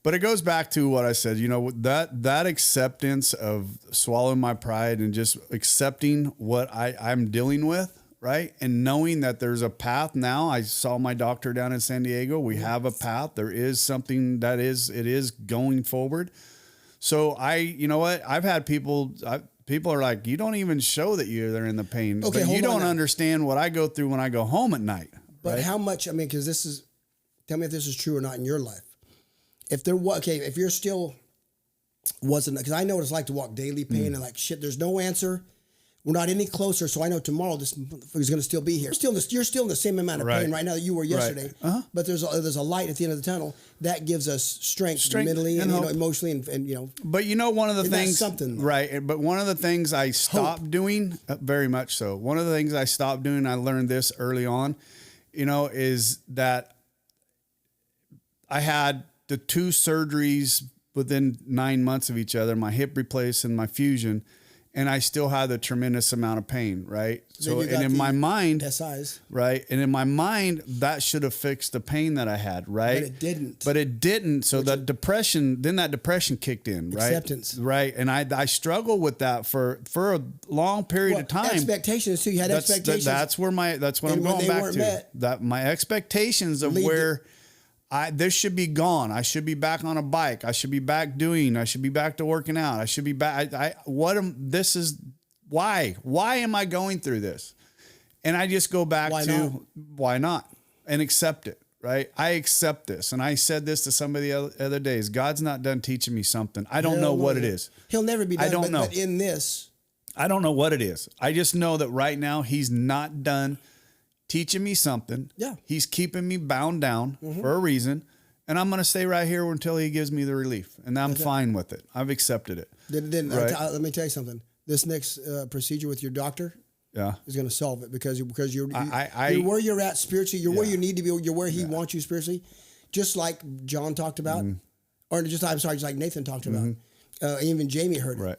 [SPEAKER 1] But it goes back to what I said, that acceptance of swallowing my pride and just accepting what I'm dealing with, right? And knowing that there's a path now. I saw my doctor down in San Diego. We have a path. There is something it is going forward. So you know what? I've had people are like, you don't even show that they're in the pain.
[SPEAKER 3] Okay,
[SPEAKER 1] but you don't
[SPEAKER 3] now.
[SPEAKER 1] understand what I go through when I go home at night.
[SPEAKER 3] But
[SPEAKER 1] right?
[SPEAKER 3] how much, because tell me if this is true or not in your life. If you're still wasn't, because I know what it's like to walk daily pain and like, shit, there's no answer. We're not any closer. So I know tomorrow this motherfucker's going to still be here. You're still in the same amount of pain right now that you were yesterday. Right. But there's a light at the end of the tunnel that gives us strength mentally and emotionally and.
[SPEAKER 1] But one of the things,
[SPEAKER 3] something
[SPEAKER 1] right? But one of the things I stopped doing, very much so. One of the things I stopped doing, I learned this early on, is that I had the 2 surgeries within 9 months of each other, my hip replaced and my fusion. And I still had a tremendous amount of pain, right? So, and in my mind,
[SPEAKER 3] SIs.
[SPEAKER 1] right? And in my mind, that should have fixed the pain that I had, right? But it didn't. So that depression kicked in, right?
[SPEAKER 3] Acceptance.
[SPEAKER 1] Right. And I struggled with that for a long period of time.
[SPEAKER 3] Expectations too. You had expectations.
[SPEAKER 1] That's what I'm going back to. That my expectations of where this should be gone. I should be back on a bike. I should be back to working out. I should be back. Why am I going through this? And I just go back why not and accept it. Right. I accept this. And I said this to somebody the other days. God's not done teaching me something. I don't know what it is.
[SPEAKER 3] He'll never be done.
[SPEAKER 1] I don't know.
[SPEAKER 3] But in this,
[SPEAKER 1] I don't know what it is. I just know that right now he's not done teaching me something.
[SPEAKER 3] Yeah.
[SPEAKER 1] He's keeping me bound down for a reason. And I'm going to stay right here until he gives me the relief. And I'm fine with it. I've accepted it.
[SPEAKER 3] Then let me tell you something. This next procedure with your doctor is going to solve it because you're where you're at spiritually. You're where you need to be. You're where he wants you spiritually. Just like John talked about, just like Nathan talked about. Even Jamie heard it.
[SPEAKER 1] Right.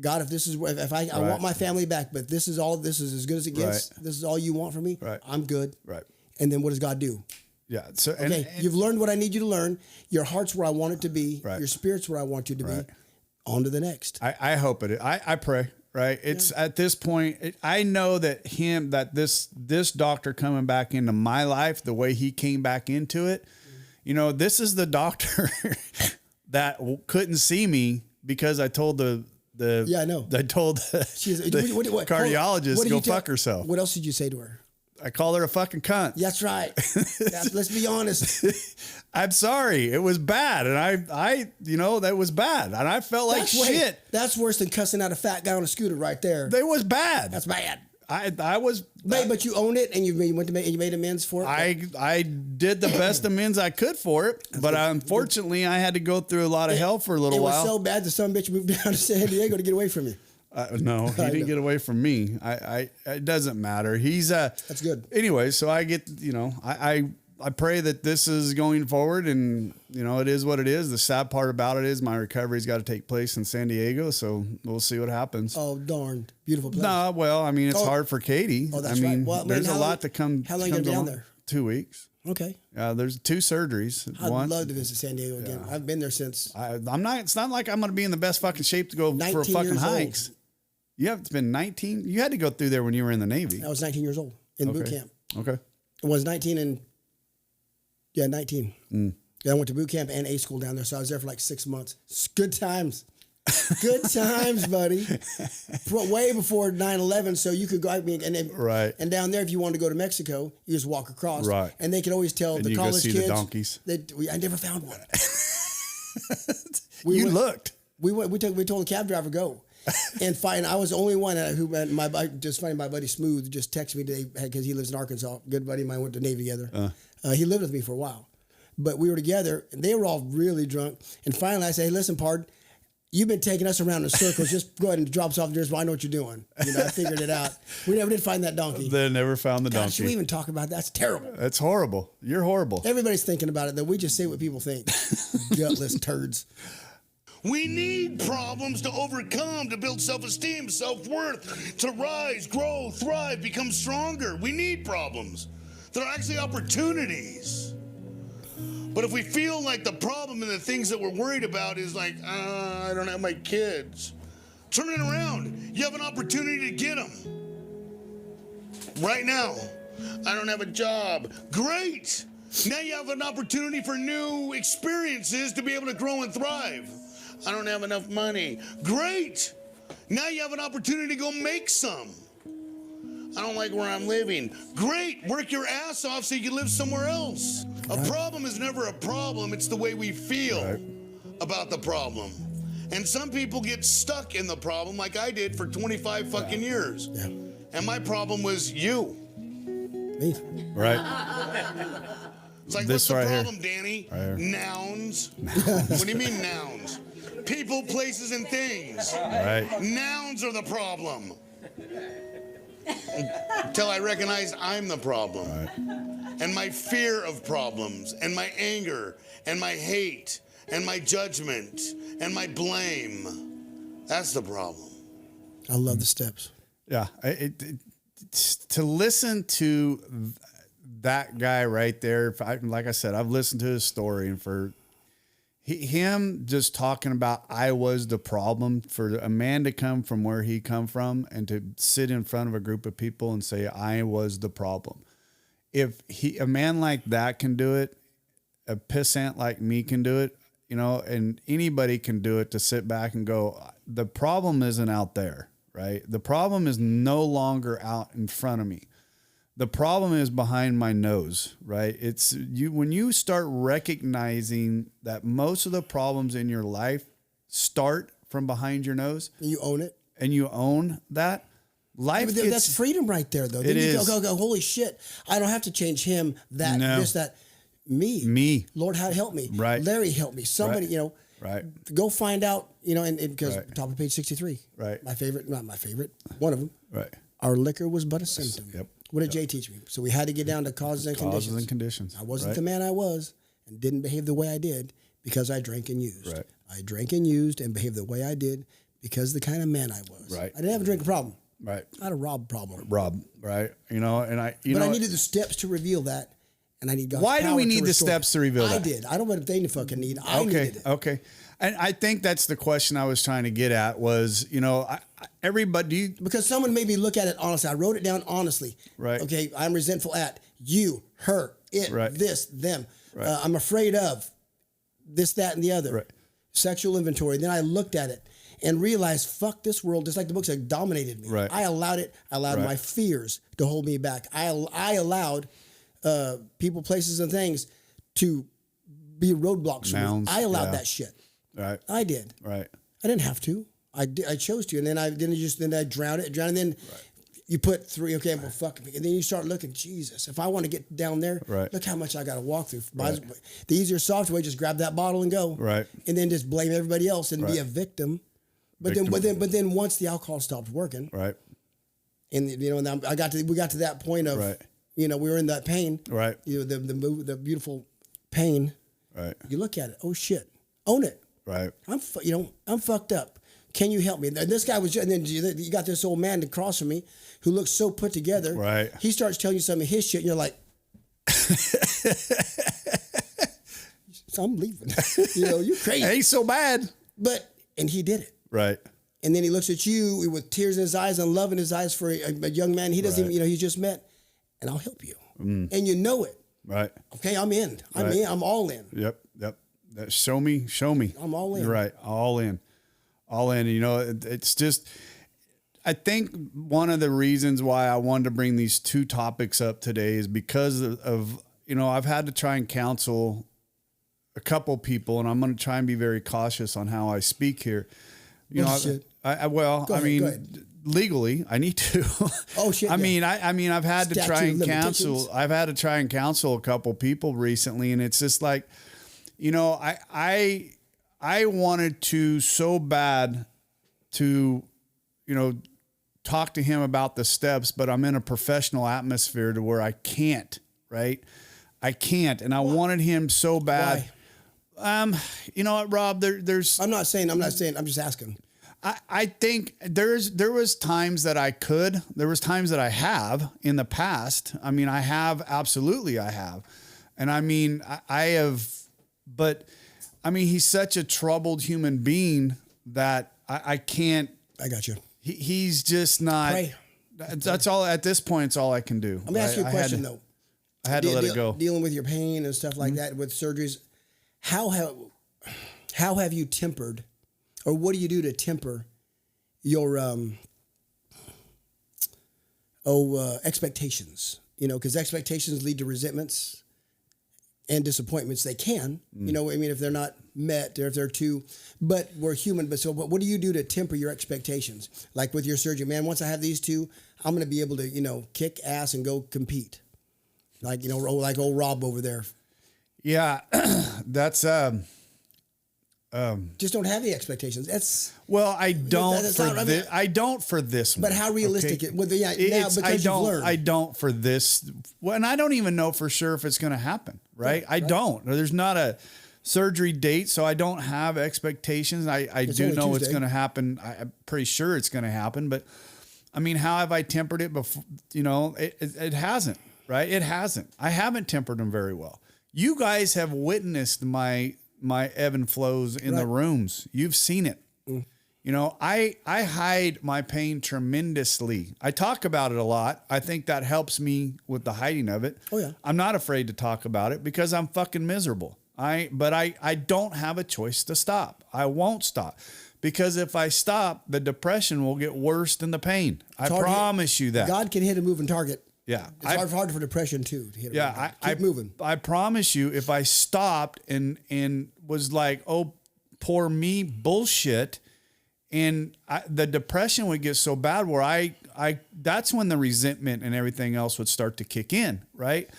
[SPEAKER 3] God, if I want my family back, but this is as good as it gets. Right. This is all you want from me.
[SPEAKER 1] Right.
[SPEAKER 3] I'm good.
[SPEAKER 1] Right.
[SPEAKER 3] And then what does God do?
[SPEAKER 1] Yeah. So
[SPEAKER 3] you've learned what I need you to learn. Your heart's where I want it to be.
[SPEAKER 1] Right.
[SPEAKER 3] Your spirit's where I want you to be. On to the next.
[SPEAKER 1] I hope it. I pray. Right. It's at this point, I know that this doctor coming back into my life, the way he came back into it, this is the doctor that couldn't see me because I told I know. I told the cardiologist to go fuck herself.
[SPEAKER 3] What else did you say to her?
[SPEAKER 1] I called her a fucking cunt.
[SPEAKER 3] That's right. Let's be honest.
[SPEAKER 1] I'm sorry. It was bad. And I that was bad. And I felt like shit.
[SPEAKER 3] That's worse than cussing out a fat guy on a scooter right there.
[SPEAKER 1] It was bad.
[SPEAKER 3] That's bad.
[SPEAKER 1] I was,
[SPEAKER 3] but you owned it and you made amends for it.
[SPEAKER 1] I did the best amends I could for it, but unfortunately I had to go through a lot of hell for a little while.
[SPEAKER 3] It was so bad that some bitch moved down to San Diego to get away from you.
[SPEAKER 1] No, he didn't get away from me. It doesn't matter. He's
[SPEAKER 3] that's good.
[SPEAKER 1] Anyway, so I get, I pray that this is going forward and, it is what it is. The sad part about it is my recovery's got to take place in San Diego. So we'll see what happens.
[SPEAKER 3] Oh, darn. Beautiful place.
[SPEAKER 1] No, well, it's hard for Katie.
[SPEAKER 3] Oh, that's right. Well,
[SPEAKER 1] there's a lot to come.
[SPEAKER 3] How long are you going to be down there?
[SPEAKER 1] 2 weeks.
[SPEAKER 3] Okay.
[SPEAKER 1] There's 2 surgeries.
[SPEAKER 3] I'd love to visit San Diego again. I've been there since.
[SPEAKER 1] It's not like I'm going to be in the best fucking shape to go for fucking hikes. It's been 19. You had to go through there when you were in the Navy.
[SPEAKER 3] I was 19 years old in boot camp.
[SPEAKER 1] Okay.
[SPEAKER 3] I was 19 19. Yeah, I went to boot camp and A school down there, so I was there for like 6 months. Good times. Good times, buddy. Way before 9/11, so you could go. And down there, if you wanted to go to Mexico, you just walk across.
[SPEAKER 1] Right.
[SPEAKER 3] And they could always tell the college kids.
[SPEAKER 1] The donkeys.
[SPEAKER 3] I never found one.
[SPEAKER 1] You looked.
[SPEAKER 3] We told the cab driver go. And fine, I was the only one who my buddy Smooth just texted me today because he lives in Arkansas. Good buddy of mine, went to Navy together. He lived with me for a while, but we were together and they were all really drunk. And finally, I say, "Hey, listen, pard, you've been taking us around in circles. Just go ahead and drop us off there. I know what you're doing. I figured it out. We never did find that donkey.
[SPEAKER 1] They never found the donkey.
[SPEAKER 3] Should we even talk about that? That's terrible.
[SPEAKER 1] That's horrible. You're horrible.
[SPEAKER 3] Everybody's thinking about it though. We just say what people think. Gutless turds.
[SPEAKER 2] We need problems to overcome, to build self-esteem, self-worth, to rise, grow, thrive, become stronger. We need problems. They're actually opportunities. But if we feel like the problem and the things that we're worried about is like, I don't have my kids, turn it around. You have an opportunity to get them. Right now, I don't have a job. Great. Now you have an opportunity for new experiences to be able to grow and thrive. I don't have enough money. Great. Now you have an opportunity to go make some. I don't like where I'm living. Great. Work your ass off so you can live somewhere else. A problem is never a problem. It's the way we feel about the problem. And some people get stuck in the problem like I did for 25 fucking years. Yeah. And my problem was you.
[SPEAKER 3] Me.
[SPEAKER 1] Right.
[SPEAKER 2] It's like,
[SPEAKER 1] This
[SPEAKER 2] what's the
[SPEAKER 1] right here.
[SPEAKER 2] problem, Danny?
[SPEAKER 1] Right here.
[SPEAKER 2] Nouns. What do you mean nouns? People, places, and things.
[SPEAKER 1] Right.
[SPEAKER 2] Nouns are the problem. Until I recognize I'm the problem.
[SPEAKER 1] Right.
[SPEAKER 2] And my fear of problems, and my anger, and my hate, and my judgment, and my blame. That's the problem.
[SPEAKER 3] I love the steps.
[SPEAKER 1] Yeah. To listen to that guy right there, like I said, I've listened to his story, and for him just talking about I was the problem, for a man to come from where he come from and to sit in front of a group of people and say I was the problem. If a man like that can do it, a pissant like me can do it, you know, and anybody can do it, to sit back and go, the problem isn't out there, right? The problem is no longer out in front of me. The problem is behind my nose, right? It's you, when you start recognizing that most of the problems in your life start from behind your nose.
[SPEAKER 3] And you own it.
[SPEAKER 1] And you own that. Life
[SPEAKER 3] Yeah, that's freedom right there, though. Then
[SPEAKER 1] It
[SPEAKER 3] you
[SPEAKER 1] is.
[SPEAKER 3] go, holy shit. I don't have to change him, that,
[SPEAKER 1] No.
[SPEAKER 3] this, that. Me.
[SPEAKER 1] Me.
[SPEAKER 3] Lord, help me.
[SPEAKER 1] Right.
[SPEAKER 3] Larry, help me. Somebody,
[SPEAKER 1] Right.
[SPEAKER 3] you know.
[SPEAKER 1] Right.
[SPEAKER 3] Go find out, you know, and because
[SPEAKER 1] Right.
[SPEAKER 3] top of page 63.
[SPEAKER 1] Right.
[SPEAKER 3] My favorite, not my favorite, one of them.
[SPEAKER 1] Right.
[SPEAKER 3] Our liquor was but a symptom.
[SPEAKER 1] Yep.
[SPEAKER 3] What did Jay teach me? So we had to get down to causes and conditions.
[SPEAKER 1] Causes and conditions.
[SPEAKER 3] I wasn't
[SPEAKER 1] right.
[SPEAKER 3] the man I was and didn't behave the way I did because I drank and used.
[SPEAKER 1] Right.
[SPEAKER 3] I drank and used and behaved the way I did because the kind of man I was.
[SPEAKER 1] Right.
[SPEAKER 3] I didn't have a drinking problem.
[SPEAKER 1] Right.
[SPEAKER 3] I had a rob problem.
[SPEAKER 1] Rob, right? You know, and I
[SPEAKER 3] needed the steps to reveal that, and I need God's
[SPEAKER 1] Why do
[SPEAKER 3] power
[SPEAKER 1] we
[SPEAKER 3] to
[SPEAKER 1] need the
[SPEAKER 3] restore
[SPEAKER 1] steps
[SPEAKER 3] it.
[SPEAKER 1] to reveal
[SPEAKER 3] I
[SPEAKER 1] that?
[SPEAKER 3] did. I don't know what they fucking need. I needed it.
[SPEAKER 1] Okay. And I think that's the question I was trying to get at was, you know, everybody.
[SPEAKER 3] Because someone made me look at it honestly. I wrote it down honestly.
[SPEAKER 1] Right.
[SPEAKER 3] Okay, I'm resentful at you, her, it,
[SPEAKER 1] Right.
[SPEAKER 3] this, them.
[SPEAKER 1] Right.
[SPEAKER 3] I'm afraid of this, that, and the other.
[SPEAKER 1] Right.
[SPEAKER 3] Sexual inventory. Then I looked at it and realized, fuck this world, just like the books that dominated me.
[SPEAKER 1] Right.
[SPEAKER 3] I allowed it. I allowed
[SPEAKER 1] Right.
[SPEAKER 3] my fears to hold me back. I allowed people, places, and things to be roadblocks for
[SPEAKER 1] Nouns,
[SPEAKER 3] me. I allowed
[SPEAKER 1] yeah.
[SPEAKER 3] that shit.
[SPEAKER 1] Right.
[SPEAKER 3] I did.
[SPEAKER 1] Right.
[SPEAKER 3] I didn't have to. I chose to, and then I drowned it, and then you put three. Okay, well, fuck me, and then you start looking. Jesus, if I want to get down there,
[SPEAKER 1] Right.
[SPEAKER 3] look how much I got to walk through.
[SPEAKER 1] Right.
[SPEAKER 3] The easier, soft way, just grab that bottle and go.
[SPEAKER 1] Right.
[SPEAKER 3] And then just blame everybody else and be
[SPEAKER 1] Right.
[SPEAKER 3] a victim. But
[SPEAKER 1] Victim.
[SPEAKER 3] then once the alcohol stopped working,
[SPEAKER 1] Right.
[SPEAKER 3] and you know, and we got to that point of,
[SPEAKER 1] Right.
[SPEAKER 3] you know, we were in that pain.
[SPEAKER 1] Right.
[SPEAKER 3] You know, the beautiful pain.
[SPEAKER 1] Right.
[SPEAKER 3] You look at it. Oh shit, own it.
[SPEAKER 1] Right.
[SPEAKER 3] I'm fucked up. Can you help me? And this guy was, and then you got this old man across from me who looks so put together.
[SPEAKER 1] Right.
[SPEAKER 3] He starts telling you some of his shit, and you're like, so I'm leaving. You know, you're crazy.
[SPEAKER 1] Ain't so bad.
[SPEAKER 3] And he did it.
[SPEAKER 1] Right.
[SPEAKER 3] And then he looks at you with tears in his eyes and love in his eyes for a young man he doesn't
[SPEAKER 1] Right.
[SPEAKER 3] even, you know, he just met, and I'll help you. And you know it.
[SPEAKER 1] Right.
[SPEAKER 3] Okay, I'm in. I'm
[SPEAKER 1] Right.
[SPEAKER 3] in. I'm all in.
[SPEAKER 1] Yep. Show me.
[SPEAKER 3] I'm all in.
[SPEAKER 1] You're right. All in. You know, it's just, I think one of the reasons why I wanted to bring these two topics up today is because of you know, I've had to try and counsel a couple people, and I'm going to try and be very cautious on how I speak here. You know,
[SPEAKER 3] shit.
[SPEAKER 1] Go ahead. Legally, I need to.
[SPEAKER 3] Oh shit!
[SPEAKER 1] I mean, I've had to
[SPEAKER 3] Statute
[SPEAKER 1] try
[SPEAKER 3] of
[SPEAKER 1] and counsel.
[SPEAKER 3] limitations.
[SPEAKER 1] I've had to try and counsel a couple people recently, and it's just like, you know, I wanted to so bad to, you know, talk to him about the steps, but I'm in a professional atmosphere to where I can't. Right? I can't, and I wanted him so bad.
[SPEAKER 3] Why?
[SPEAKER 1] You know what, Rob? There's.
[SPEAKER 3] I'm not saying. I'm just asking.
[SPEAKER 1] I think there was times that I could. There was times that I have in the past. I mean, I have. And I mean, I have. But I mean, he's such a troubled human being that I can't.
[SPEAKER 3] I got you.
[SPEAKER 1] He's just not.
[SPEAKER 3] Pray.
[SPEAKER 1] That's all at this point. It's all I can do.
[SPEAKER 3] Let me ask you a question though.
[SPEAKER 1] I had to let it go.
[SPEAKER 3] Dealing with your pain and stuff like that with surgeries, how have you tempered, or what do you do to temper your expectations? You know, because expectations lead to resentments and disappointments. They can, you know, I mean, if they're not met or if they're too, but we're human. But what do you do to temper your expectations? Like with your surgery, man, once I have these two, I'm going to be able to, you know, kick ass and go compete. Like, you know, like old Rob over there.
[SPEAKER 1] Yeah. That's,
[SPEAKER 3] just don't have the expectations.
[SPEAKER 1] I don't for this one.
[SPEAKER 3] But how realistic
[SPEAKER 1] okay?
[SPEAKER 3] I
[SPEAKER 1] don't for this. Well, and I don't even know for sure if it's going to happen. Right. I don't. There's not a surgery date, so I don't have expectations. I do know Tuesday. It's going to happen. I'm pretty sure it's going to happen. But I mean, how have I tempered it before? You know, it hasn't. Right. It hasn't. I haven't tempered them very well. You guys have witnessed my ebb and flows in the rooms. You've seen it. You know, I hide my pain tremendously. I talk about it a lot. I think that helps me with the hiding of it.
[SPEAKER 3] Oh yeah.
[SPEAKER 1] I'm not afraid to talk about it because I'm fucking miserable. But I don't have a choice to stop. I won't stop. Because if I stop, the depression will get worse than the pain. I promise you that.
[SPEAKER 3] God can hit a moving target.
[SPEAKER 1] Yeah.
[SPEAKER 3] It's hard for depression too. To hit keep moving.
[SPEAKER 1] I promise you, if I stopped and was like, oh, poor me bullshit, and the depression would get so bad where that's when the resentment and everything else would start to kick in. Right.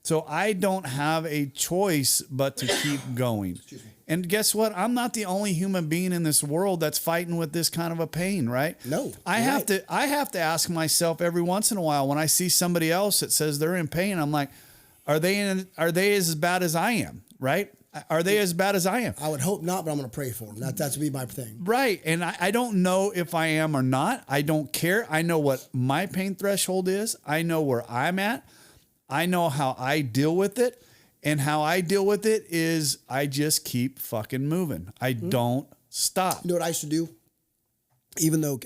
[SPEAKER 1] So I don't have a choice but to keep going. And guess what? I'm not the only human being in this world that's fighting with this kind of a pain, right?
[SPEAKER 3] No.
[SPEAKER 1] I have to ask myself every once in a while when I see somebody else that says they're in pain, I'm like, are they as bad as I am, right? Are they as bad as I am?
[SPEAKER 3] I would hope not, but I'm going to pray for them. That's be my thing.
[SPEAKER 1] Right. And I don't know if I am or not. I don't care. I know what my pain threshold is. I know where I'm at. I know how I deal with it. And how I deal with it is I just keep fucking moving. I don't stop.
[SPEAKER 3] You know what I used to do? Even though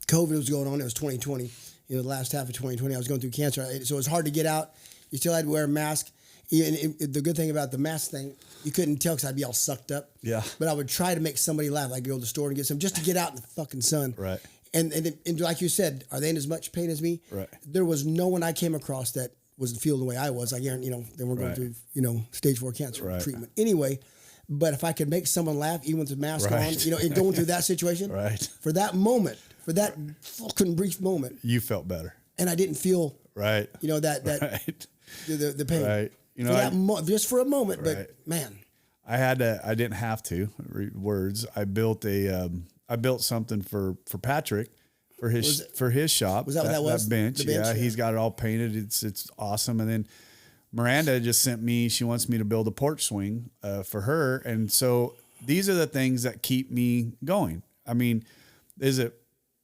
[SPEAKER 3] COVID was going on, it was 2020. You know, the last half of 2020, I was going through cancer. So it was hard to get out. You still had to wear a mask. And the good thing about the mask thing, you couldn't tell because I'd be all sucked up.
[SPEAKER 1] Yeah.
[SPEAKER 3] But I would try to make somebody laugh. I'd go to the store and get some just to get out in the fucking sun.
[SPEAKER 1] Right.
[SPEAKER 3] And like you said, are they in as much pain as me?
[SPEAKER 1] Right.
[SPEAKER 3] There was no one I came across that wasn't feeling the way I was. I guarantee, you know, they were going through, you know, stage 4 cancer treatment. Anyway, but if I could make someone laugh, even with the mask on, you know, and going through that situation, for that moment, for that fucking brief moment,
[SPEAKER 1] you felt better, and I
[SPEAKER 3] didn't feel, you know, that the pain,
[SPEAKER 1] you know,
[SPEAKER 3] just for a moment, but man,
[SPEAKER 1] I didn't have to words. I built something for Patrick. For his shop.
[SPEAKER 3] Was that what that was?
[SPEAKER 1] That bench. Yeah, he's got it all painted. It's awesome. And then Miranda just sent me, she wants me to build a porch swing for her. And so these are the things that keep me going. I mean, is it,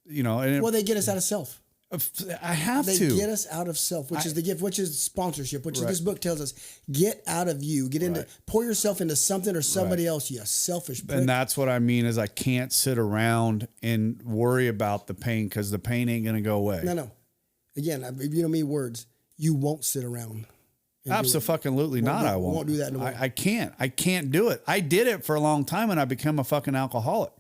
[SPEAKER 1] you know, and
[SPEAKER 3] well, they get us out of self.
[SPEAKER 1] I have
[SPEAKER 3] they
[SPEAKER 1] to.
[SPEAKER 3] They get us out of self, which is the gift, which is sponsorship, which is this book tells us, get out of you, get into, pour yourself into something or somebody else, you selfish prick.
[SPEAKER 1] And that's what I mean is I can't sit around and worry about the pain because the pain ain't going to go away.
[SPEAKER 3] No. Again, you know me, words, you won't sit around.
[SPEAKER 1] Absolutely not. I won't do that no more. I can't do it. I did it for a long time and I became a fucking alcoholic.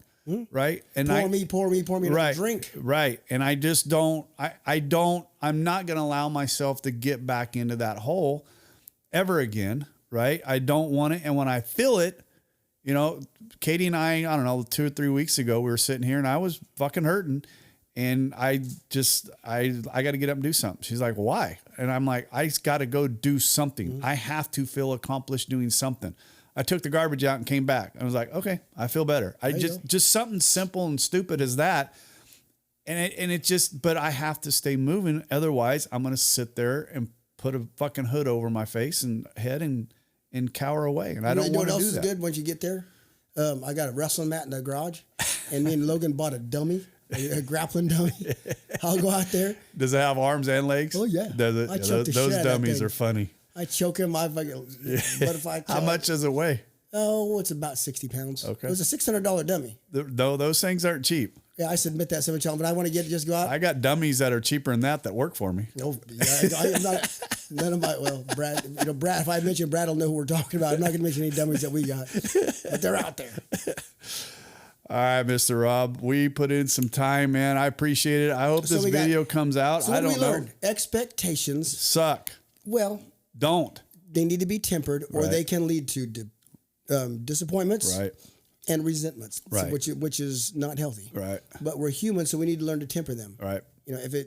[SPEAKER 1] Right. And
[SPEAKER 3] pour me a drink.
[SPEAKER 1] Right. And I just don't, I'm not going to allow myself to get back into that hole ever again. Right. I don't want it. And when I feel it, you know, Katie and I don't know, 2 or 3 weeks ago, we were sitting here and I was fucking hurting and I got to get up and do something. She's like, why? And I'm like, I just got to go do something. I have to feel accomplished doing something. I took the garbage out and came back. I was like, okay, I feel better. Just something simple and stupid as that. And it just, but I have to stay moving. Otherwise I'm going to sit there and put a fucking hood over my face and head and cower away. And I don't want to do that. You know what else is good
[SPEAKER 3] once you get there? I got a wrestling mat in the garage and me and Logan bought a dummy, a grappling dummy. I'll go out there.
[SPEAKER 1] Does it have arms and legs?
[SPEAKER 3] Oh yeah.
[SPEAKER 1] Those dummies are funny.
[SPEAKER 3] I choke him. Butterfly.
[SPEAKER 1] How much does it weigh?
[SPEAKER 3] Oh, it's about 60 pounds.
[SPEAKER 1] Okay.
[SPEAKER 3] It was a $600 dummy.
[SPEAKER 1] Though those things aren't cheap.
[SPEAKER 3] Yeah, I submit that so much, but I want to just go out.
[SPEAKER 1] I got dummies that are cheaper than that work for me.
[SPEAKER 3] No, I'm not. None of my Brad. Brad. If I mention Brad, will know who we're talking about. I'm not going to mention any dummies that we got, but they're out there.
[SPEAKER 1] All right, Mr. Rob, we put in some time, man. I appreciate it. I hope this video comes out.
[SPEAKER 3] So
[SPEAKER 1] I don't know.
[SPEAKER 3] Learned? Expectations
[SPEAKER 1] suck.
[SPEAKER 3] Well,
[SPEAKER 1] don't.
[SPEAKER 3] They need to be tempered, or they can lead to disappointments.
[SPEAKER 1] Right.
[SPEAKER 3] And resentments,
[SPEAKER 1] right.
[SPEAKER 3] which is not healthy.
[SPEAKER 1] Right.
[SPEAKER 3] But we're human, so we need to learn to temper them.
[SPEAKER 1] Right.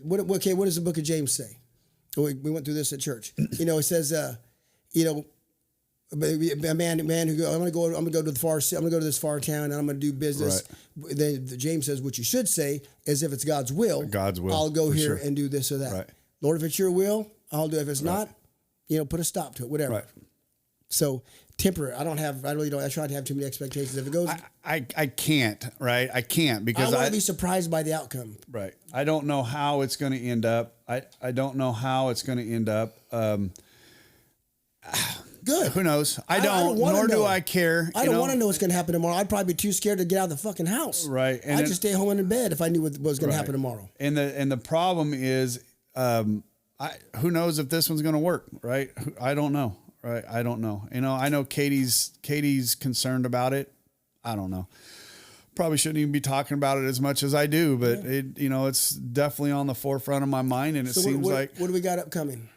[SPEAKER 3] What does the book of James say? We went through this at church. It says, a man who go, I'm gonna go to the far, I'm gonna go to this far town and I'm gonna do business. Right. Then James says, what you should say is, if it's God's will, I'll go here and do this or that. Right. Lord, if it's your will, I'll do it. If it's not, put a stop to it, whatever. Right. So temper it. I really don't. I try to have too many expectations. If it goes,
[SPEAKER 1] I can't. Right. I can't because
[SPEAKER 3] I want to be surprised by the outcome.
[SPEAKER 1] Right. I don't know how it's going to end up. I don't know how it's going to end up.
[SPEAKER 3] Good.
[SPEAKER 1] Who knows? I don't nor do I care.
[SPEAKER 3] I don't want to know what's going to happen tomorrow. I'd probably be too scared to get out of the fucking house.
[SPEAKER 1] Right. And
[SPEAKER 3] I'd just stay home in bed if I knew what was going to happen tomorrow.
[SPEAKER 1] And the problem is, who knows if this one's going to work? Right. I don't know. Right. I don't know. I know Katie's concerned about it. I don't know. Probably shouldn't even be talking about it as much as I do, but it's definitely on the forefront of my mind. And it seems like,
[SPEAKER 3] what do we got upcoming?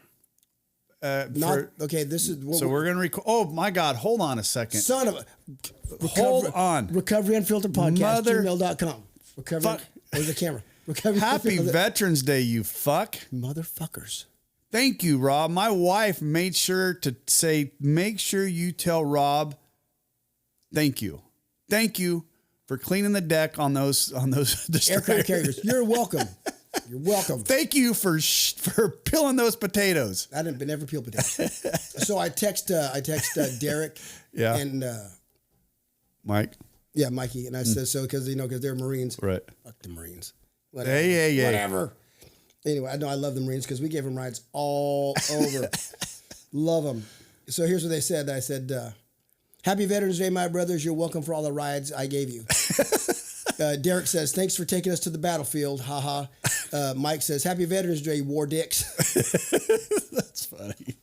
[SPEAKER 3] This is
[SPEAKER 1] so we're going to record. Oh my God. Hold on a second.
[SPEAKER 3] Son of a,
[SPEAKER 1] hold on.
[SPEAKER 3] Recovery Unfiltered Podcast, gmail.com. Recovery. Where's the camera? Recovery.
[SPEAKER 1] Happy Veterans Day, you fuck.
[SPEAKER 3] Motherfuckers.
[SPEAKER 1] Thank you, Rob. My wife made sure to say, make sure you tell Rob, thank you. Thank you for cleaning the deck on those
[SPEAKER 3] aircraft carriers. You're welcome. You're welcome.
[SPEAKER 1] Thank you for peeling those potatoes.
[SPEAKER 3] I didn't never peel potatoes. So I text Derek and
[SPEAKER 1] Mike.
[SPEAKER 3] Yeah, Mikey, and I said so because they're Marines.
[SPEAKER 1] Right.
[SPEAKER 3] Fuck the Marines.
[SPEAKER 1] Whatever. Hey.
[SPEAKER 3] Whatever. Anyway, I know I love the Marines because we gave them rides all over. Love them. So here's what they said. I said, Happy Veterans Day, my brothers. You're welcome for all the rides I gave you. Derek says, thanks for taking us to the battlefield. Ha ha. Mike says, Happy Veterans Day, war dicks.
[SPEAKER 1] That's funny.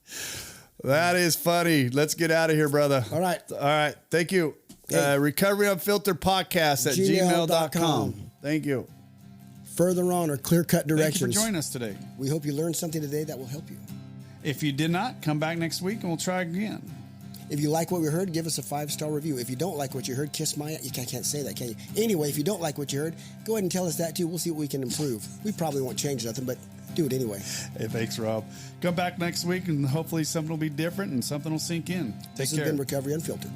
[SPEAKER 1] That is funny. Let's get out of here, brother.
[SPEAKER 3] All right.
[SPEAKER 1] Thank you. Hey. Recovery Unfiltered Podcast at gmail.com. Thank you.
[SPEAKER 3] Further on are clear-cut directions.
[SPEAKER 1] Thank you for joining us today.
[SPEAKER 3] We hope you learned something today that will help you.
[SPEAKER 1] If you did not, come back next week and we'll try again.
[SPEAKER 3] If you like what we heard, give us a 5-star review. If you don't like what you heard, kiss my... You can't say that, can you? Anyway, if you don't like what you heard, go ahead and tell us that too. We'll see what we can improve. We probably won't change nothing, but do it anyway.
[SPEAKER 1] Hey, thanks, Rob. Come back next week and hopefully something will be different and something will sink in. Take care.
[SPEAKER 3] This has been Recovery Unfiltered.